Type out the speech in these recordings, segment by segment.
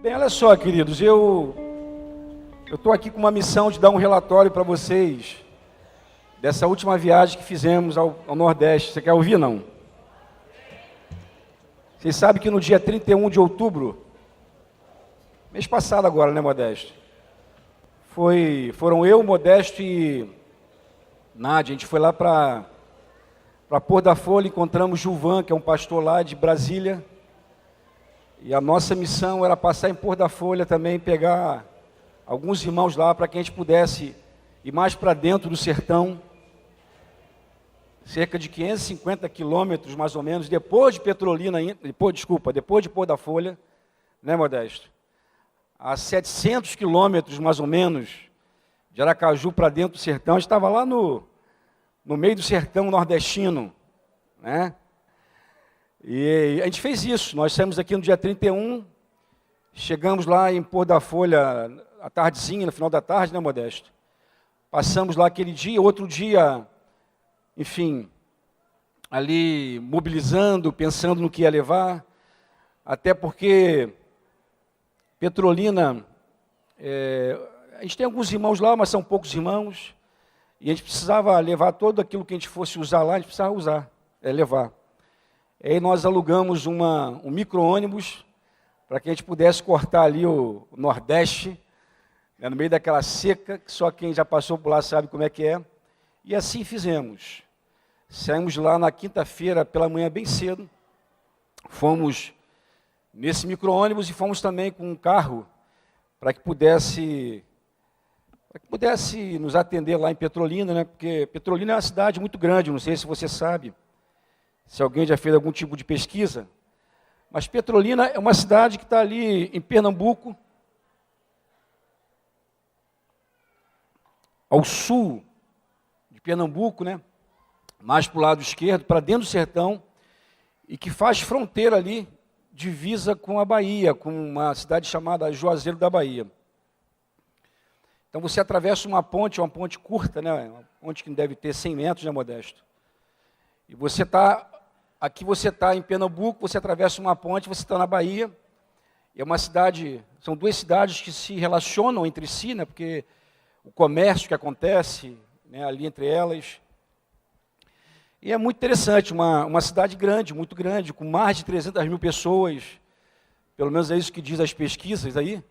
Bem, olha só, queridos, eu estou aqui com uma missão de dar um relatório para vocês dessa última viagem que fizemos ao Nordeste. Você quer ouvir, não? Vocês sabem que no dia 31 de outubro, mês passado agora, né, Modesto? Foram eu, Modesto e Nádia. A gente foi lá para Pôr da Folha, encontramos Gilvan, que é um pastor lá de Brasília. E a nossa missão era passar em Pôr da Folha também, pegar alguns irmãos lá para que a gente pudesse ir mais para dentro do sertão, cerca de 550 quilômetros mais ou menos, depois de Petrolina, depois de Pôr da Folha, né, Modesto? A 700 quilômetros mais ou menos de Aracaju para dentro do sertão. A gente estava lá no meio do sertão nordestino, né? E a gente fez isso. Nós saímos aqui no dia 31, chegamos lá em Pôr da Folha à tardezinha, no final da tarde, né, Modesto? Passamos lá aquele dia, outro dia, enfim, ali mobilizando, pensando no que ia levar, até porque Petrolina, a gente tem alguns irmãos lá, mas são poucos irmãos, e a gente precisava levar todo aquilo que a gente fosse usar lá, a gente precisava levar. Aí nós alugamos um micro-ônibus para que a gente pudesse cortar ali o Nordeste, né, no meio daquela seca, que só quem já passou por lá sabe como é que é. E assim fizemos. Saímos lá na quinta-feira pela manhã bem cedo, fomos nesse micro-ônibus e fomos também com um carro para que pudesse nos atender lá em Petrolina, né? Porque Petrolina é uma cidade muito grande, não sei se você sabe, se alguém já fez algum tipo de pesquisa, mas Petrolina é uma cidade que está ali em Pernambuco, ao sul de Pernambuco, né? Mais para o lado esquerdo, para dentro do sertão, e que faz fronteira ali, divisa com a Bahia, com uma cidade chamada Juazeiro da Bahia. Então você atravessa uma ponte curta, né? Uma ponte que deve ter 100 metros, né, Modesto? E aqui você está em Pernambuco, você atravessa uma ponte, você está na Bahia. E é uma cidade, são duas cidades que se relacionam entre si, né? Porque o comércio que acontece, né, ali entre elas. E é muito interessante, uma cidade grande, muito grande, com mais de 300 mil pessoas, pelo menos é isso que diz as pesquisas aí,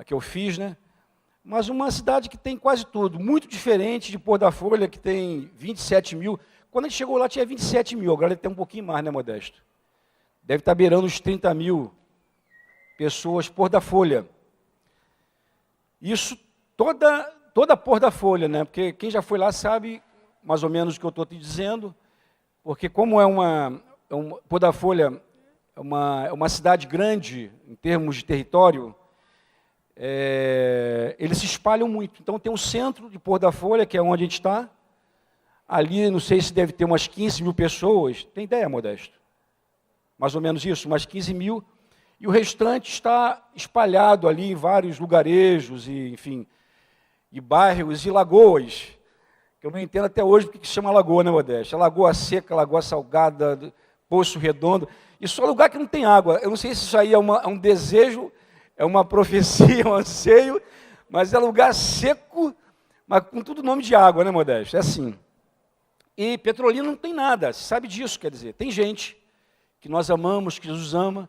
que eu fiz, né? Mas uma cidade que tem quase tudo, muito diferente de Pôr da Folha, que tem 27 mil. Quando a gente chegou lá tinha 27 mil, agora deve ter um pouquinho mais, né, Modesto? Deve estar beirando os 30 mil pessoas Pôr da Folha. Isso toda Pôr da Folha, né? Porque quem já foi lá sabe mais ou menos o que eu estou te dizendo, porque como Pôr da Folha é uma cidade grande em termos de território, eles se espalham muito. Então tem um centro de Pôr da Folha, que é onde a gente está, ali não sei se deve ter umas 15 mil pessoas, tem ideia, Modesto? Mais ou menos isso, umas 15 mil, e o restante está espalhado ali em vários lugarejos, e, enfim, e bairros e lagoas, que eu não entendo até hoje porque que se chama lagoa, né, Modesto? É Lagoa Seca, Lagoa Salgada, Poço Redondo, e só lugar que não tem água. Eu não sei se isso aí é um desejo, é uma profecia, um anseio, mas é lugar seco, mas com tudo nome de água, né, Modesto? É assim. E Petrolina não tem nada, você sabe disso, quer dizer, tem gente que nós amamos, que Jesus ama,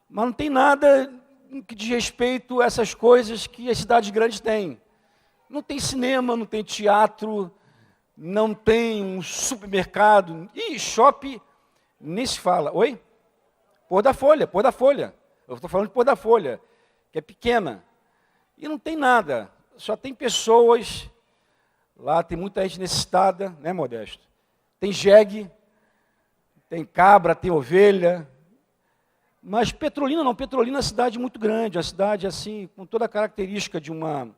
mas não tem nada que diz respeito a essas coisas que as cidades grandes têm. Não tem cinema, não tem teatro, não tem um supermercado, e shopping nem se fala. Oi? Pôr da Folha. Eu estou falando de Pôr da Folha, que é pequena. E não tem nada, só tem pessoas, lá tem muita gente necessitada, né, Modesto? Tem jegue, tem cabra, tem ovelha. Mas Petrolina não, Petrolina é uma cidade muito grande, uma cidade assim, com toda a característica de uma...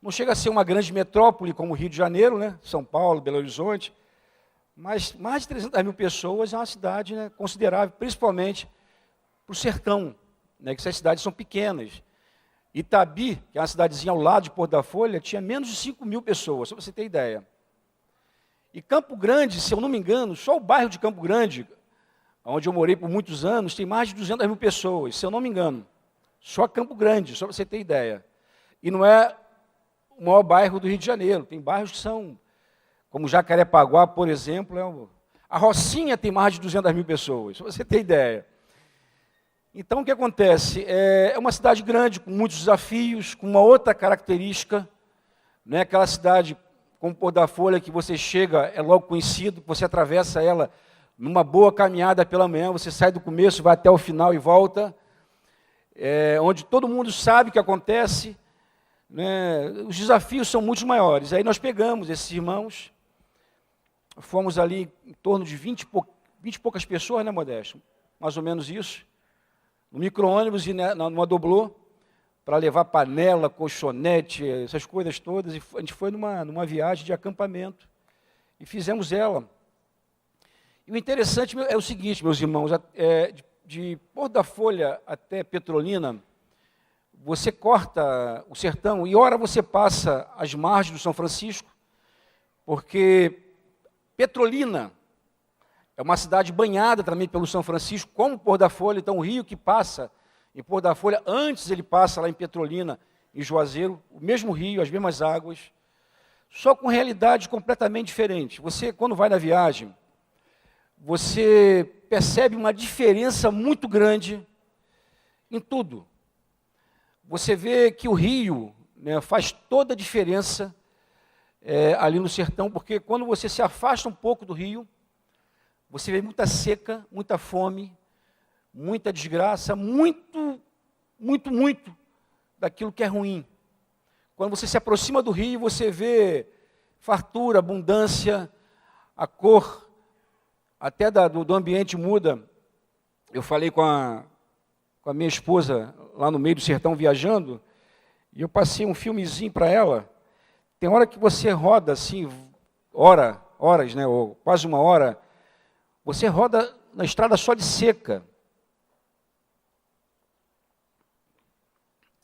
Não chega a ser uma grande metrópole como o Rio de Janeiro, né? São Paulo, Belo Horizonte, mas mais de 300 mil pessoas é uma cidade, né, considerável, principalmente para o sertão, né, que essas cidades são pequenas. Itabi, que é uma cidadezinha ao lado de Pôr da Folha, tinha menos de 5 mil pessoas, só para você ter ideia. E Campo Grande, se eu não me engano, só o bairro de Campo Grande, onde eu morei por muitos anos, tem mais de 200 mil pessoas, se eu não me engano. Só Campo Grande, só para você ter ideia. E não é o maior bairro do Rio de Janeiro. Tem bairros que são, como Jacarepaguá, por exemplo, a Rocinha tem mais de 200 mil pessoas, só para você ter ideia. Então, o que acontece? É uma cidade grande, com muitos desafios, com uma outra característica, né? Aquela cidade como Pôr da Folha, que você chega, é logo conhecido, você atravessa ela numa boa caminhada pela manhã, você sai do começo, vai até o final e volta, onde todo mundo sabe o que acontece, né? Os desafios são muito maiores. Aí nós pegamos esses irmãos, fomos ali em torno de 20 e poucas pessoas, né, Modesto? Mais ou menos isso. No micro-ônibus e numa doblô, para levar panela, colchonete, essas coisas todas. E a gente foi numa viagem de acampamento e fizemos ela. E o interessante é o seguinte, meus irmãos, de Pôr da Folha até Petrolina, você corta o sertão e ora você passa as margens do São Francisco, porque Petrolina é uma cidade banhada também pelo São Francisco, como Pôr da Folha. Então o rio que passa em Pôr da Folha, antes ele passa lá em Petrolina, em Juazeiro, o mesmo rio, as mesmas águas, só com realidade completamente diferente. Você, quando vai na viagem, você percebe uma diferença muito grande em tudo. Você vê que o rio, né, faz toda a diferença ali no sertão, porque quando você se afasta um pouco do rio, você vê muita seca, muita fome, muita desgraça, muito daquilo que é ruim. Quando você se aproxima do rio, você vê fartura, abundância, a cor até do ambiente muda. Eu falei com a minha esposa lá no meio do sertão viajando, e eu passei um filmezinho para ela. Tem hora que você roda assim, horas, né, ou quase uma hora, você roda na estrada só de seca.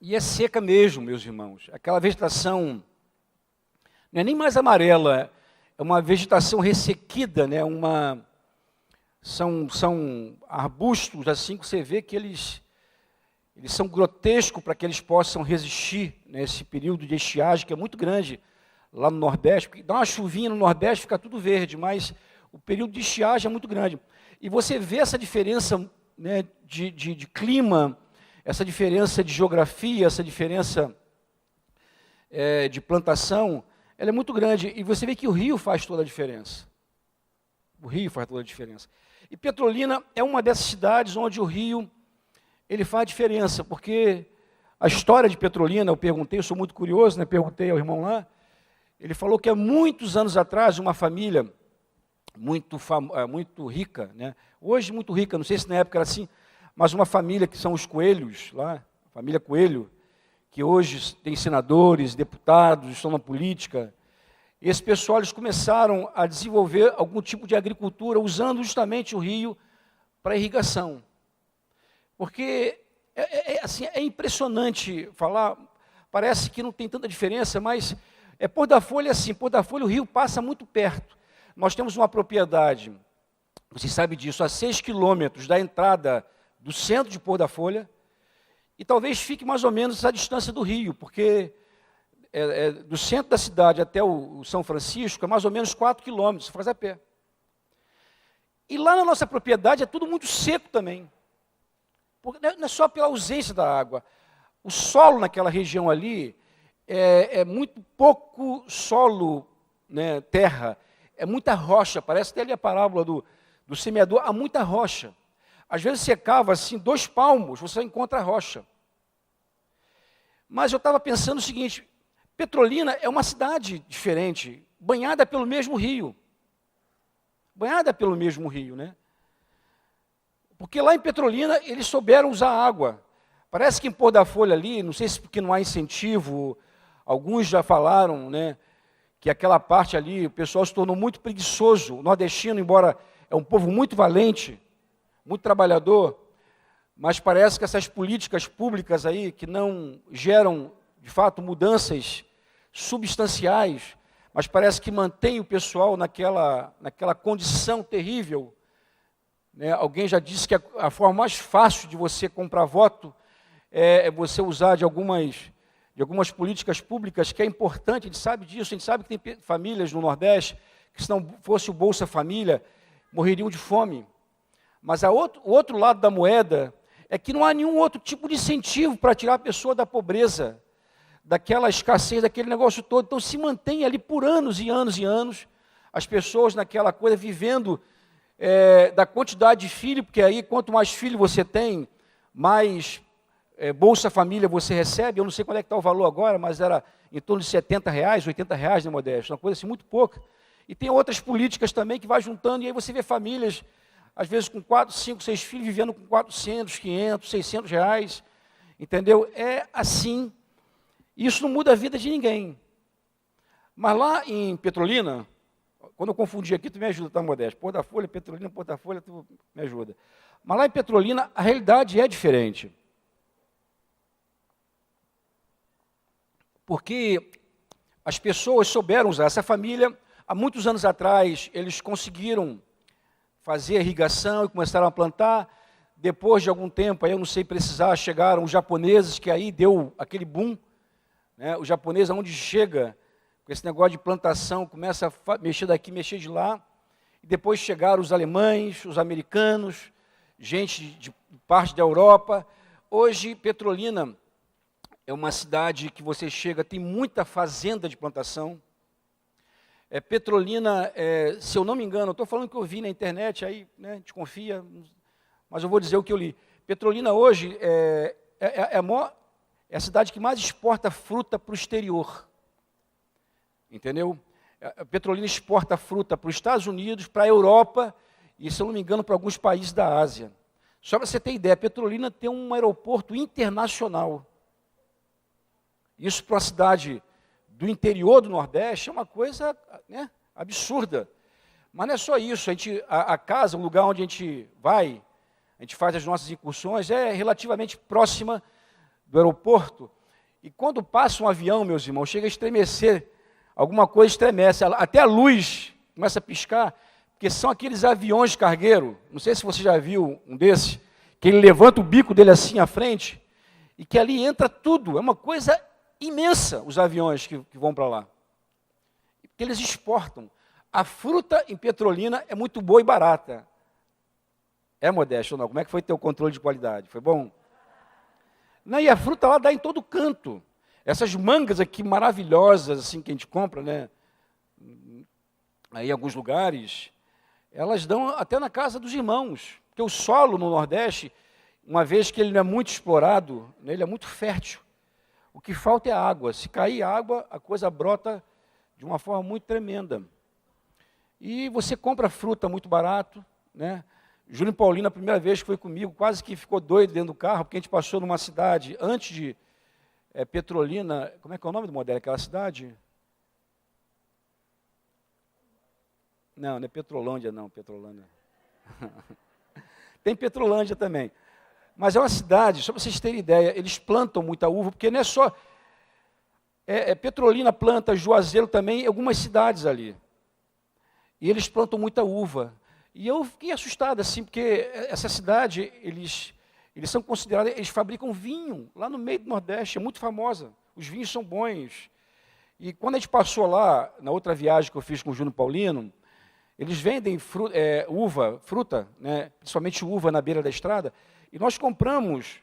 E é seca mesmo, meus irmãos. Aquela vegetação não é nem mais amarela, é uma vegetação ressequida, né? São arbustos assim que você vê que eles são grotescos para que eles possam resistir nesse período de estiagem, que é muito grande lá no Nordeste, porque dá uma chuvinha no Nordeste, fica tudo verde, mas o período de estiagem é muito grande. E você vê essa diferença, né, de clima, essa diferença de geografia, essa diferença de plantação, ela é muito grande. E você vê que o rio faz toda a diferença. O rio faz toda a diferença. E Petrolina é uma dessas cidades onde o rio ele faz diferença, porque a história de Petrolina, eu perguntei, eu sou muito curioso, né, perguntei ao irmão lá, ele falou que há muitos anos atrás, uma família muito rica, né? Hoje muito rica, não sei se na época era assim, mas uma família que são os Coelhos, lá, a família Coelho, que hoje tem senadores, deputados, estão na política. Esse pessoal eles começaram a desenvolver algum tipo de agricultura usando justamente o rio para irrigação. Porque assim, é impressionante falar, parece que não tem tanta diferença, mas Pôr da Folha assim, Pôr da Folha o rio passa muito perto. Nós temos uma propriedade, você sabe disso, a 6 quilômetros da entrada do centro de Pôr da Folha, e talvez fique mais ou menos essa distância do rio, porque do centro da cidade até o São Francisco é mais ou menos 4 quilômetros, você faz a pé. E lá na nossa propriedade é tudo muito seco também, porque não é só pela ausência da água. O solo naquela região ali é muito pouco solo, né, terra, é muita rocha, parece até ali a parábola do semeador, há muita rocha. Às vezes você cava assim 2 palmos, você encontra rocha. Mas eu estava pensando o seguinte, Petrolina é uma cidade diferente, banhada pelo mesmo rio. Banhada pelo mesmo rio, né? Porque lá em Petrolina eles souberam usar água. Parece que em Pôr da Folha ali, não sei se porque não há incentivo, alguns já falaram, né, que aquela parte ali, o pessoal se tornou muito preguiçoso. O nordestino, embora é um povo muito valente, muito trabalhador, mas parece que essas políticas públicas aí, que não geram, de fato, mudanças substanciais, mas parece que mantém o pessoal naquela condição terrível. Né? Alguém já disse que a forma mais fácil de você comprar voto você usar de algumas políticas públicas, que é importante, a gente sabe disso, a gente sabe que tem famílias no Nordeste, que se não fosse o Bolsa Família, morreriam de fome. Mas o outro lado da moeda é que não há nenhum outro tipo de incentivo para tirar a pessoa da pobreza, daquela escassez, daquele negócio todo. Então se mantém ali por anos e anos e anos, as pessoas naquela coisa, vivendo da quantidade de filhos, porque aí quanto mais filho você tem, mais Bolsa Família você recebe. Eu não sei qual é que está o valor agora, mas era em torno de R$70, R$80, né, Modesto? Uma coisa assim muito pouca. E tem outras políticas também que vai juntando, e aí você vê famílias, às vezes com 4, 5, 6 filhos, vivendo com 400, 500, R$600, entendeu? É assim. Isso não muda a vida de ninguém. Mas lá em Petrolina, quando eu confundi aqui, tu me ajuda, tá, Modesto? Pôr da Folha, Petrolina, Pôr da Folha, tu me ajuda. Mas lá em Petrolina, a realidade é diferente. Porque as pessoas souberam usar essa família. Há muitos anos atrás, eles conseguiram fazer irrigação e começaram a plantar. Depois de algum tempo, aí eu não sei precisar, chegaram os japoneses, que aí deu aquele boom. Né? Os japoneses, aonde chega, com esse negócio de plantação, começa a mexer daqui, mexer de lá. E depois chegaram os alemães, os americanos, gente de parte da Europa. Hoje, Petrolina é uma cidade que você chega, tem muita fazenda de plantação. Petrolina, se eu não me engano, eu estou falando que eu vi na internet, aí desconfia, mas eu vou dizer o que eu li. Petrolina hoje é a cidade que mais exporta fruta para o exterior. Entendeu? A Petrolina exporta fruta para os Estados Unidos, para a Europa e, se eu não me engano, para alguns países da Ásia. Só para você ter ideia, a Petrolina tem um aeroporto internacional. Isso para uma cidade do interior do Nordeste é uma coisa absurda. Mas não é só isso, a casa, o lugar onde a gente vai, a gente faz as nossas incursões, é relativamente próxima do aeroporto. E quando passa um avião, meus irmãos, chega a estremecer, alguma coisa estremece, até a luz começa a piscar, porque são aqueles aviões de cargueiro, não sei se você já viu um desses, que ele levanta o bico dele assim à frente, e que ali entra tudo, é uma coisa imensa os aviões que vão para lá. Porque eles exportam. A fruta em Petrolina é muito boa e barata. É, Modesto ou não? Como é que foi teu controle de qualidade? Foi bom? Não, e a fruta lá dá em todo canto. Essas mangas aqui maravilhosas, assim, que a gente compra, né? Aí em alguns lugares, elas dão até na casa dos irmãos. Porque o solo no Nordeste, uma vez que ele não é muito explorado, né, ele é muito fértil. O que falta é água. Se cair água, a coisa brota de uma forma muito tremenda. E você compra fruta muito barato, né? Júnior Paulino, a primeira vez que foi comigo, quase que ficou doido dentro do carro, porque a gente passou numa cidade, antes de Petrolina, como é que é o nome do modelo daquela cidade? Não, não é Petrolândia não, Petrolândia. Tem Petrolândia também. Mas é uma cidade, só para vocês terem ideia, eles plantam muita uva, porque não é só... Petrolina planta, Juazeiro também, algumas cidades ali. E eles plantam muita uva. E eu fiquei assustado, assim, porque essa cidade, eles são considerados, eles fabricam vinho, lá no meio do Nordeste, é muito famosa. Os vinhos são bons. E quando a gente passou lá, na outra viagem que eu fiz com o Júnior Paulino, eles vendem fruta, né, principalmente uva na beira da estrada, e nós compramos,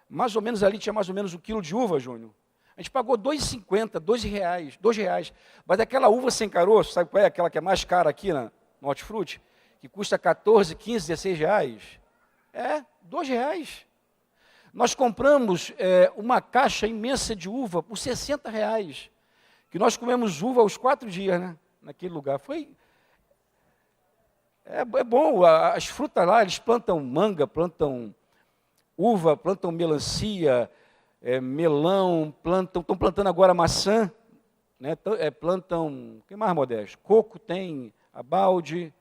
mais ou menos ali, tinha mais ou menos 1 quilo de uva, Júnior. A gente pagou R$2,50, R$2. Mas aquela uva sem caroço, sabe qual é? Aquela que é mais cara aqui no Hortifruti, que custa 14, 15, 16 reais. R$2. Nós compramos uma caixa imensa de uva por R$60, que nós comemos uva aos 4 dias, né, naquele lugar. É bom, as frutas lá, eles plantam manga, plantam uva, plantam melancia, melão, estão plantando agora maçã, né, plantam, o que mais, Modesto? Coco tem, abalde.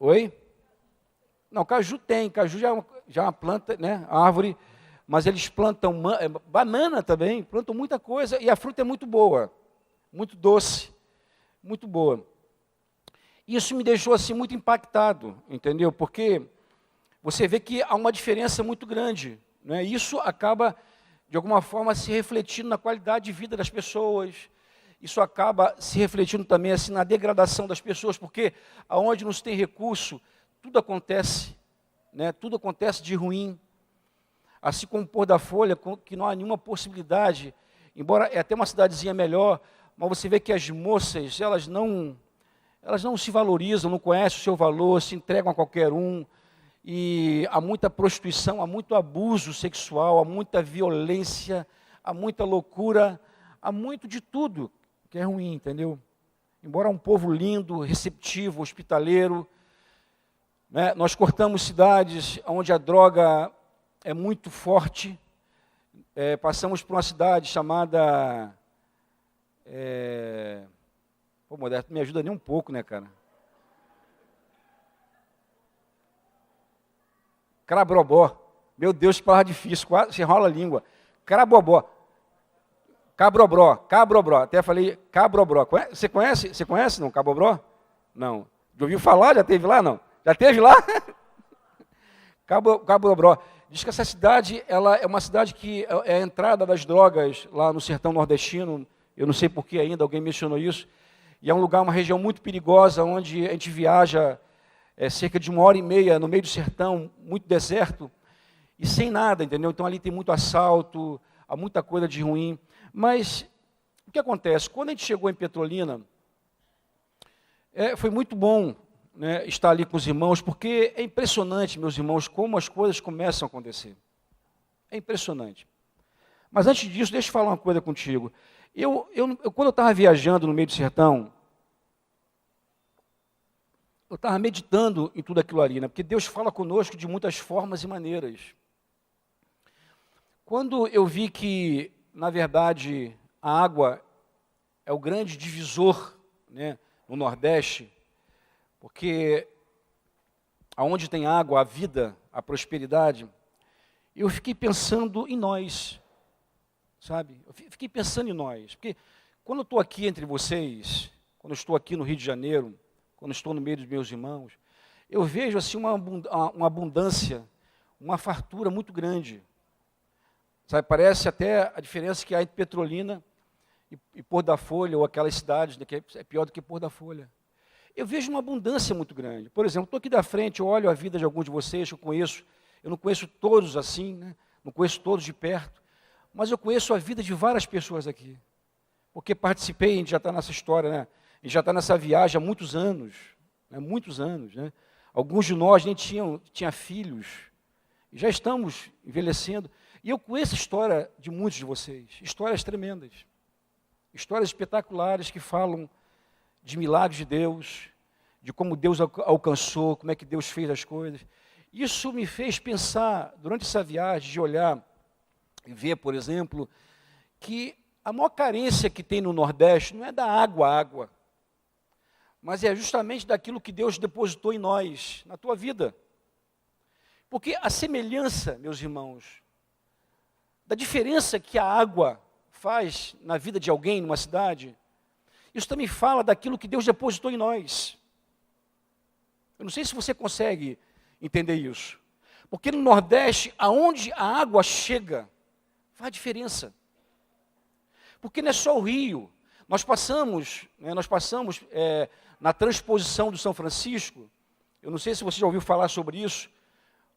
Oi? Não, caju tem, caju já é uma planta, né, árvore, mas eles plantam banana também, plantam muita coisa, e a fruta é muito boa, muito doce, muito boa. Isso me deixou assim muito impactado, entendeu? Porque você vê que há uma diferença muito grande, né? Isso acaba, de alguma forma, se refletindo na qualidade de vida das pessoas. Isso acaba se refletindo também assim, na degradação das pessoas, porque aonde não se tem recurso, tudo acontece, né? Tudo acontece de ruim. Assim como o Pôr da Folha, que não há nenhuma possibilidade, embora é até uma cidadezinha melhor, mas você vê que as moças, elas não se valorizam, não conhecem o seu valor, se entregam a qualquer um, e há muita prostituição, há muito abuso sexual, há muita violência, há muita loucura, há muito de tudo que é ruim, entendeu? Embora um povo lindo, receptivo, hospitaleiro, né, nós cortamos cidades onde a droga é muito forte, passamos por uma cidade chamada... Pô, Modesto, não me ajuda nem um pouco, né, cara? Crabrobó. Meu Deus, que palavra difícil, quase se enrola a língua. Crabobó. Cabrobró. Até falei Cabrobró. Você conhece? Você conhece, não? Cabrobró? Não. Já ouviu falar? Já teve lá? Não. Já teve lá? Cabrobró. Diz que essa cidade, ela é uma cidade que é a entrada das drogas lá no sertão nordestino. Eu não sei por que ainda, alguém mencionou isso. E é um lugar, uma região muito perigosa, onde a gente viaja cerca de 1h30 no meio do sertão, muito deserto, e sem nada, entendeu? Então ali tem muito assalto, há muita coisa de ruim. Mas o que acontece? Quando a gente chegou em Petrolina, foi muito bom, né, estar ali com os irmãos, porque é impressionante, meus irmãos, como as coisas começam a acontecer. É impressionante. Mas antes disso, deixa eu falar uma coisa contigo. Quando eu estava viajando no meio do sertão, eu estava meditando em tudo aquilo ali, né? Porque Deus fala conosco de muitas formas e maneiras. Quando eu vi que, na verdade, a água é o grande divisor, né, no Nordeste, porque aonde tem água, a vida, a prosperidade, eu fiquei pensando em nós, sabe? Eu fiquei pensando em nós, porque quando eu estou aqui entre vocês, quando eu estou aqui no Rio de Janeiro, quando eu estou no meio dos meus irmãos, eu vejo assim uma abundância, uma fartura muito grande. Sabe, parece até a diferença que há entre Petrolina e Pôr da Folha, ou aquelas cidades, né, que é pior do que Pôr da Folha. Eu vejo uma abundância muito grande. Por exemplo, estou aqui da frente, eu olho a vida de alguns de vocês que eu conheço. Eu não conheço todos assim, né? Não conheço todos de perto, mas eu conheço a vida de várias pessoas aqui. Porque participei, a gente já está nessa história, né? A gente já está nessa viagem há muitos anos, né? Muitos anos, né? Alguns de nós nem tinha filhos, e já estamos envelhecendo. E eu conheço a história de muitos de vocês, histórias tremendas, histórias espetaculares que falam de milagres de Deus, de como Deus alcançou, como é que Deus fez as coisas. Isso me fez pensar, durante essa viagem, de olhar e ver, por exemplo, que a maior carência que tem no Nordeste não é da água, mas é justamente daquilo que Deus depositou em nós, na tua vida. Porque a semelhança, meus irmãos, da diferença que a água faz na vida de alguém, numa cidade, isso também fala daquilo que Deus depositou em nós. Eu não sei se você consegue entender isso. Porque no Nordeste, aonde a água chega, faz diferença. Porque não é só o rio. Nós passamos na transposição do São Francisco. Eu não sei se você já ouviu falar sobre isso.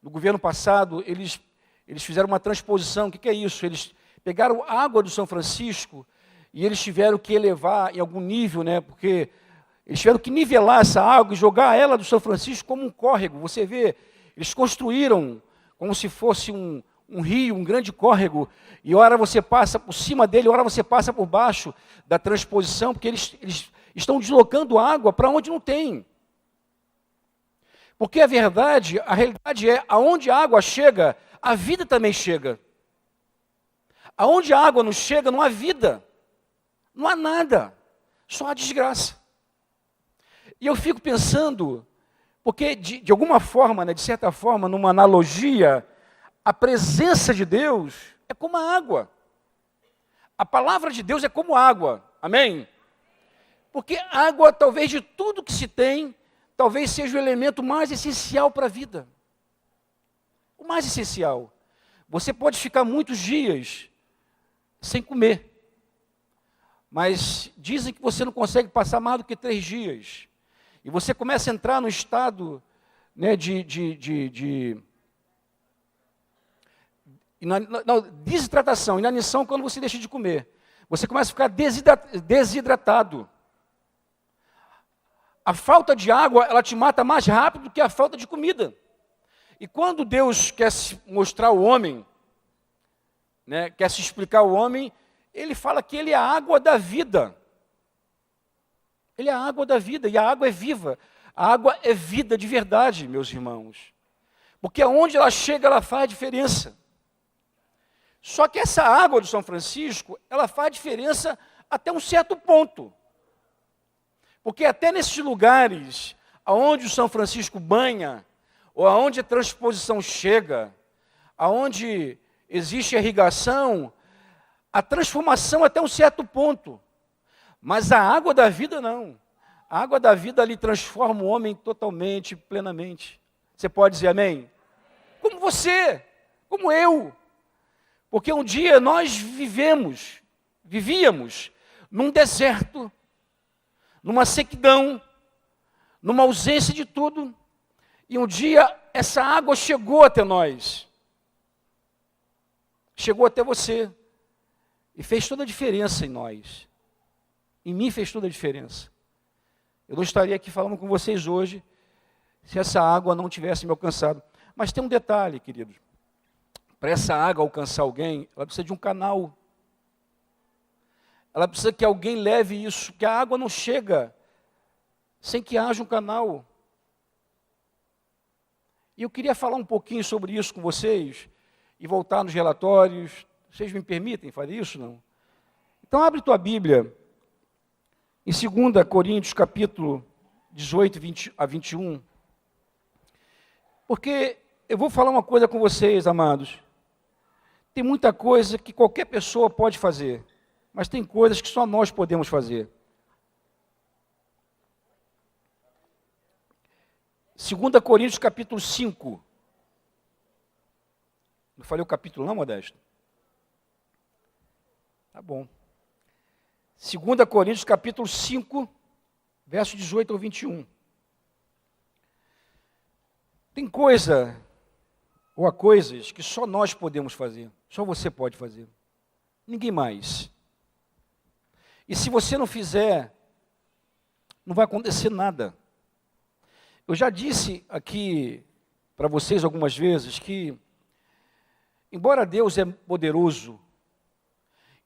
No governo passado, eles fizeram uma transposição. O que é isso? Eles pegaram a água do São Francisco e eles tiveram que elevar em algum nível, né? Porque eles tiveram que nivelar essa água e jogar ela do São Francisco como um córrego. Você vê, eles construíram como se fosse um rio, um grande córrego, e ora você passa por cima dele, ora você passa por baixo da transposição, porque eles estão deslocando água para onde não tem. Porque a realidade é, aonde a água chega, a vida também chega. Aonde a água não chega, não há vida. Não há nada. Só há desgraça. E eu fico pensando, porque de alguma forma, né, de certa forma, numa analogia, a presença de Deus é como a água. A palavra de Deus é como água. Amém? Porque água, talvez de tudo que se tem, talvez seja o elemento mais essencial para a vida. O mais essencial. Você pode ficar muitos dias sem comer. Mas dizem que você não consegue passar mais do que 3 dias. E você começa a entrar no estado, né, desidratação, inanição quando você deixa de comer. Você começa a ficar desidratado. A falta de água, ela te mata mais rápido do que a falta de comida. E quando Deus quer se mostrar ao homem, né, quer se explicar ao homem, ele fala que ele é a água da vida. Ele é a água da vida, e a água é viva. A água é vida de verdade, meus irmãos. Porque aonde ela chega, ela faz diferença. Só que essa água do São Francisco, ela faz diferença até um certo ponto. Porque até nesses lugares aonde o São Francisco banha, ou aonde a transposição chega, aonde existe irrigação, a transformação até um certo ponto. Mas a água da vida não. A água da vida ali transforma o homem totalmente, plenamente. Você pode dizer amém? Como você, como eu. Porque um dia nós vivíamos num deserto, numa sequidão, numa ausência de tudo. E um dia essa água chegou até nós. Chegou até você. E fez toda a diferença em nós. Em mim fez toda a diferença. Eu não estaria aqui falando com vocês hoje se essa água não tivesse me alcançado. Mas tem um detalhe, queridos. Para essa água alcançar alguém, ela precisa de um canal. Ela precisa que alguém leve isso, que a água não chega sem que haja um canal. E eu queria falar um pouquinho sobre isso com vocês e voltar nos relatórios. Vocês me permitem fazer isso, não? Então abre tua Bíblia em 2 Coríntios, capítulo 18 a 21. Porque eu vou falar uma coisa com vocês, amados. Tem muita coisa que qualquer pessoa pode fazer, mas tem coisas que só nós podemos fazer. 2 Coríntios, capítulo 5. Não falei o capítulo não, Modesto? Tá bom. 2 Coríntios, capítulo 5, verso 18 ao 21. Tem coisa, ou há coisas, que só nós podemos fazer. Só você pode fazer. Ninguém mais. E se você não fizer, não vai acontecer nada. Eu já disse aqui para vocês algumas vezes que, embora Deus é poderoso,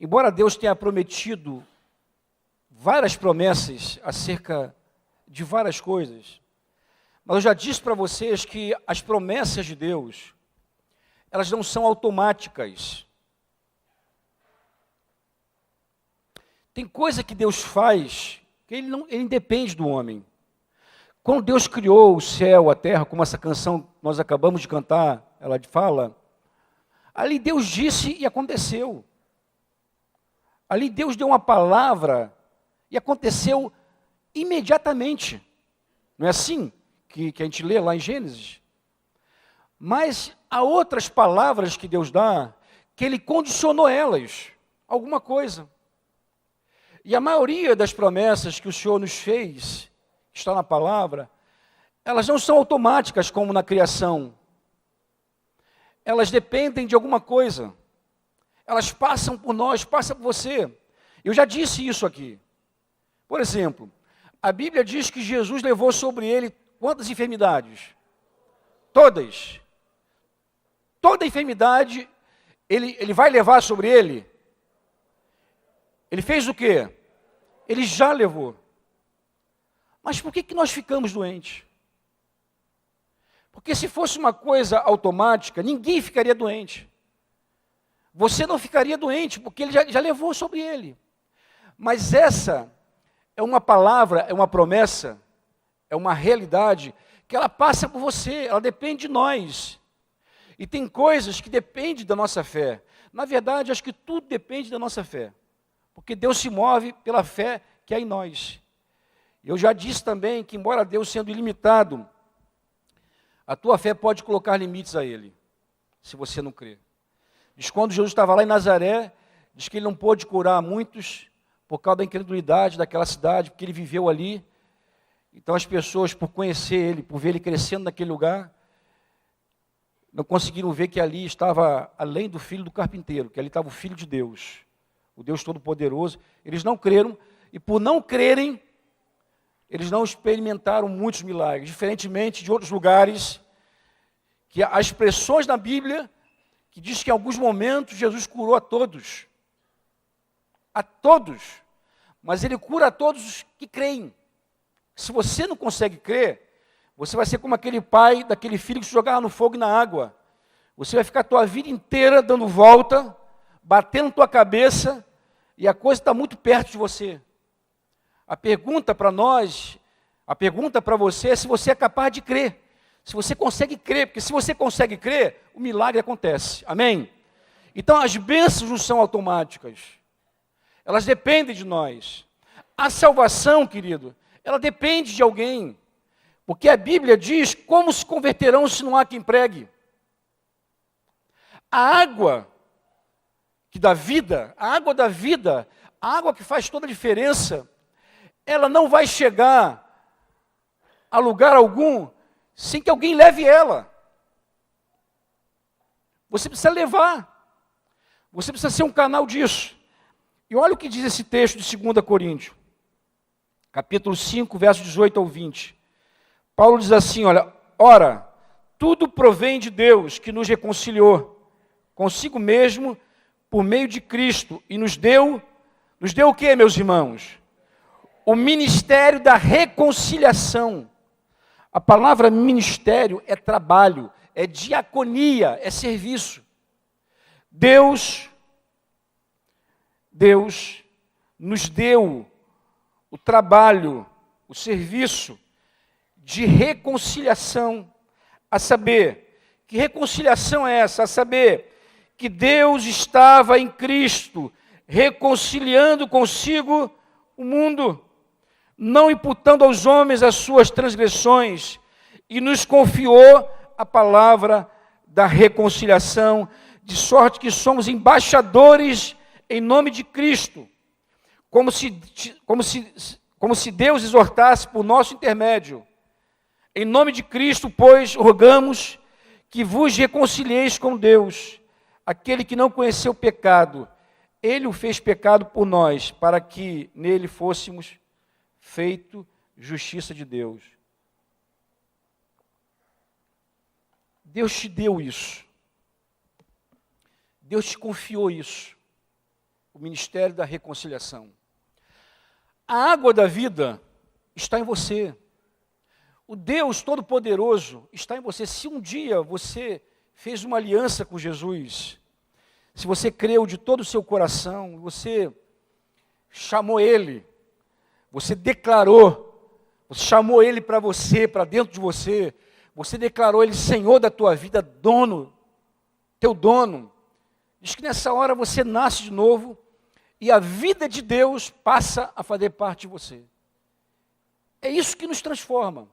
embora Deus tenha prometido várias promessas acerca de várias coisas, mas eu já disse para vocês que as promessas de Deus, elas não são automáticas. Tem coisa que Deus faz que ele independe do homem. Quando Deus criou o céu, a terra, como essa canção que nós acabamos de cantar, ela fala, ali Deus disse e aconteceu. Ali Deus deu uma palavra e aconteceu imediatamente. Não é assim que a gente lê lá em Gênesis? Mas há outras palavras que Deus dá, que Ele condicionou elas, alguma coisa. E a maioria das promessas que o Senhor nos fez, que está na palavra, elas não são automáticas como na criação. Elas dependem de alguma coisa. Elas passam por nós, passam por você. Eu já disse isso aqui. Por exemplo, a Bíblia diz que Jesus levou sobre ele quantas enfermidades? Todas. Toda enfermidade, ele vai levar sobre ele. Ele fez o quê? Ele já levou. Mas por que nós ficamos doentes? Porque se fosse uma coisa automática, ninguém ficaria doente. Você não ficaria doente, porque ele já levou sobre ele. Mas essa é uma palavra, é uma promessa, é uma realidade que ela passa por você, ela depende de nós. E tem coisas que dependem da nossa fé. Na verdade, acho que tudo depende da nossa fé. Porque Deus se move pela fé que há em nós. Eu já disse também que, embora Deus sendo ilimitado, a tua fé pode colocar limites a Ele, se você não crer. Diz que quando Jesus estava lá em Nazaré, diz que ele não pôde curar muitos por causa da incredulidade daquela cidade, porque ele viveu ali. Então as pessoas, por conhecer ele, por ver ele crescendo naquele lugar, não conseguiram ver que ali estava, além do filho do carpinteiro, que ali estava o Filho de Deus, o Deus Todo-Poderoso. Eles não creram, e por não crerem, eles não experimentaram muitos milagres, diferentemente de outros lugares, que há expressões na Bíblia que diz que em alguns momentos Jesus curou a todos. A todos. Mas ele cura a todos os que creem. Se você não consegue crer, você vai ser como aquele pai daquele filho que se jogava no fogo e na água. Você vai ficar a tua vida inteira dando volta, batendo tua cabeça, e a coisa está muito perto de você. A pergunta para nós, a pergunta para você é se você é capaz de crer. Se você consegue crer, porque se você consegue crer, o milagre acontece. Amém? Então as bênçãos não são automáticas. Elas dependem de nós. A salvação, querido, ela depende de alguém. Porque a Bíblia diz como se converterão se não há quem pregue. A água que dá vida, a água da vida, a água que faz toda a diferença, ela não vai chegar a lugar algum sem que alguém leve ela. Você precisa levar. Você precisa ser um canal disso. E olha o que diz esse texto de 2 Coríntios, capítulo 5, versos 18 ao 20. Paulo diz assim, olha, ora, tudo provém de Deus, que nos reconciliou consigo mesmo por meio de Cristo, e nos deu o quê, meus irmãos? O ministério da reconciliação. A palavra ministério é trabalho, é diaconia, é serviço. Deus nos deu o trabalho, o serviço de reconciliação, a saber, que reconciliação é essa? A saber, que Deus estava em Cristo, reconciliando consigo o mundo, não imputando aos homens as suas transgressões, e nos confiou a palavra da reconciliação, de sorte que somos embaixadores em nome de Cristo, como se Deus exortasse por nosso intermédio. Em nome de Cristo, pois, rogamos que vos reconcilieis com Deus. Aquele que não conheceu pecado, ele o fez pecado por nós, para que nele fôssemos feito justiça de Deus. Deus te deu isso. Deus te confiou isso. O ministério da reconciliação. A água da vida está em você. O Deus Todo-Poderoso está em você. Se um dia você fez uma aliança com Jesus, se você creu de todo o seu coração, você chamou Ele, você declarou, você chamou Ele para você, para dentro de você, você declarou Ele Senhor da tua vida, dono, teu dono. Diz que nessa hora você nasce de novo e a vida de Deus passa a fazer parte de você. É isso que nos transforma.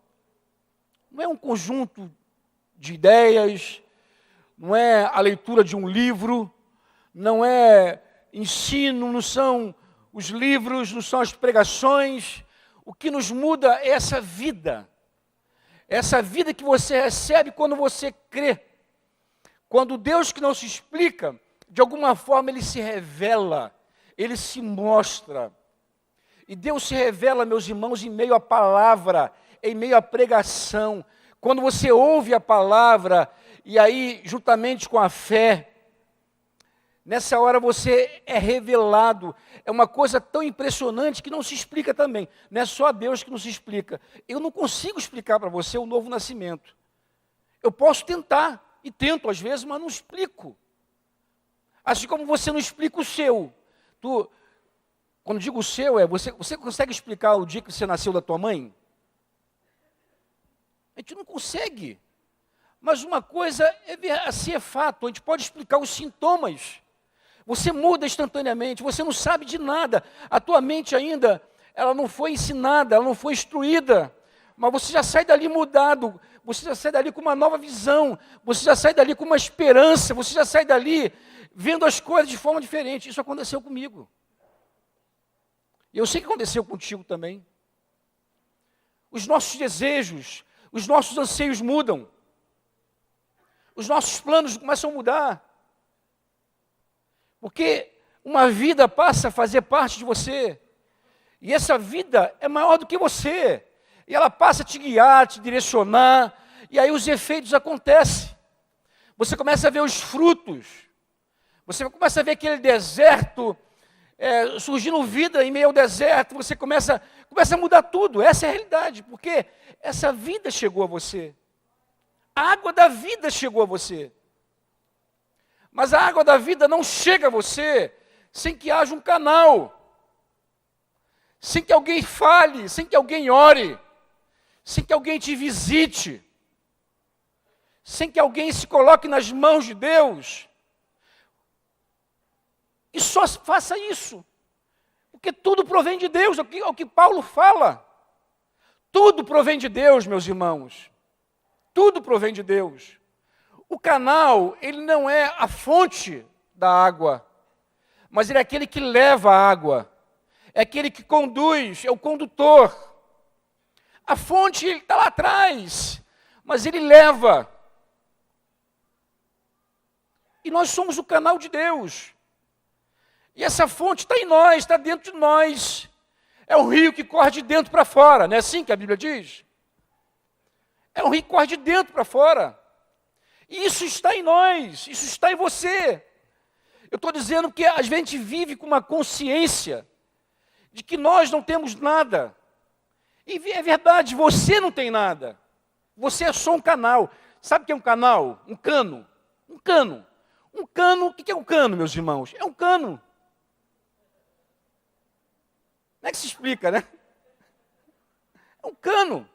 Não é um conjunto de ideias, não é a leitura de um livro, não é ensino, não são os livros, não são as pregações. O que nos muda é essa vida que você recebe quando você crê. Quando Deus que não se explica, de alguma forma Ele se revela, Ele se mostra. E Deus se revela, meus irmãos, em meio à palavra, em meio à pregação. Quando você ouve a palavra, e aí, juntamente com a fé, nessa hora você é revelado. É uma coisa tão impressionante que não se explica também. Não é só Deus que não se explica. Eu não consigo explicar para você o novo nascimento. Eu posso tentar, e tento às vezes, mas não explico. Assim como você não explica o seu. Quando digo o seu, você consegue explicar o dia que você nasceu da tua mãe? A gente não consegue. Mas uma coisa assim é fato, a gente pode explicar os sintomas. Você muda instantaneamente, você não sabe de nada. A tua mente ainda, ela não foi ensinada, ela não foi instruída. Mas você já sai dali mudado. você já sai dali com uma nova visão, você já sai dali com uma esperança, você já sai dali vendo as coisas de forma diferente. Isso aconteceu comigo. E eu sei que aconteceu contigo também. Os nossos desejos, os nossos anseios mudam. Os nossos planos começam a mudar. Porque uma vida passa a fazer parte de você. E essa vida é maior do que você. E ela passa a te guiar, te direcionar. E aí os efeitos acontecem. Você começa a ver os frutos. Você começa a ver aquele deserto surgindo vida em meio ao deserto. Você começa a mudar tudo. Essa é a realidade. Porque essa vida chegou a você. A água da vida chegou a você. Mas a água da vida não chega a você sem que haja um canal. Sem que alguém fale, sem que alguém ore, sem que alguém te visite, sem que alguém se coloque nas mãos de Deus. E só faça isso, porque tudo provém de Deus, é o que Paulo fala. Tudo provém de Deus, meus irmãos. Tudo provém de Deus. O canal, ele não é a fonte da água, mas ele é aquele que leva a água. É aquele que conduz, é o condutor. A fonte está lá atrás, mas ele leva. E nós somos o canal de Deus. E essa fonte está em nós, está dentro de nós. É um rio que corre de dentro para fora, não é assim que a Bíblia diz? É um rio que corre de dentro para fora. E isso está em nós, isso está em você. Eu estou dizendo que às vezes a gente vive com uma consciência de que nós não temos nada. E é verdade, você não tem nada. Você é só um canal. Sabe o que é um canal? Um cano. Um cano. Um cano, o que é um cano, meus irmãos? É um cano. Não é que se explica, né? É um cano.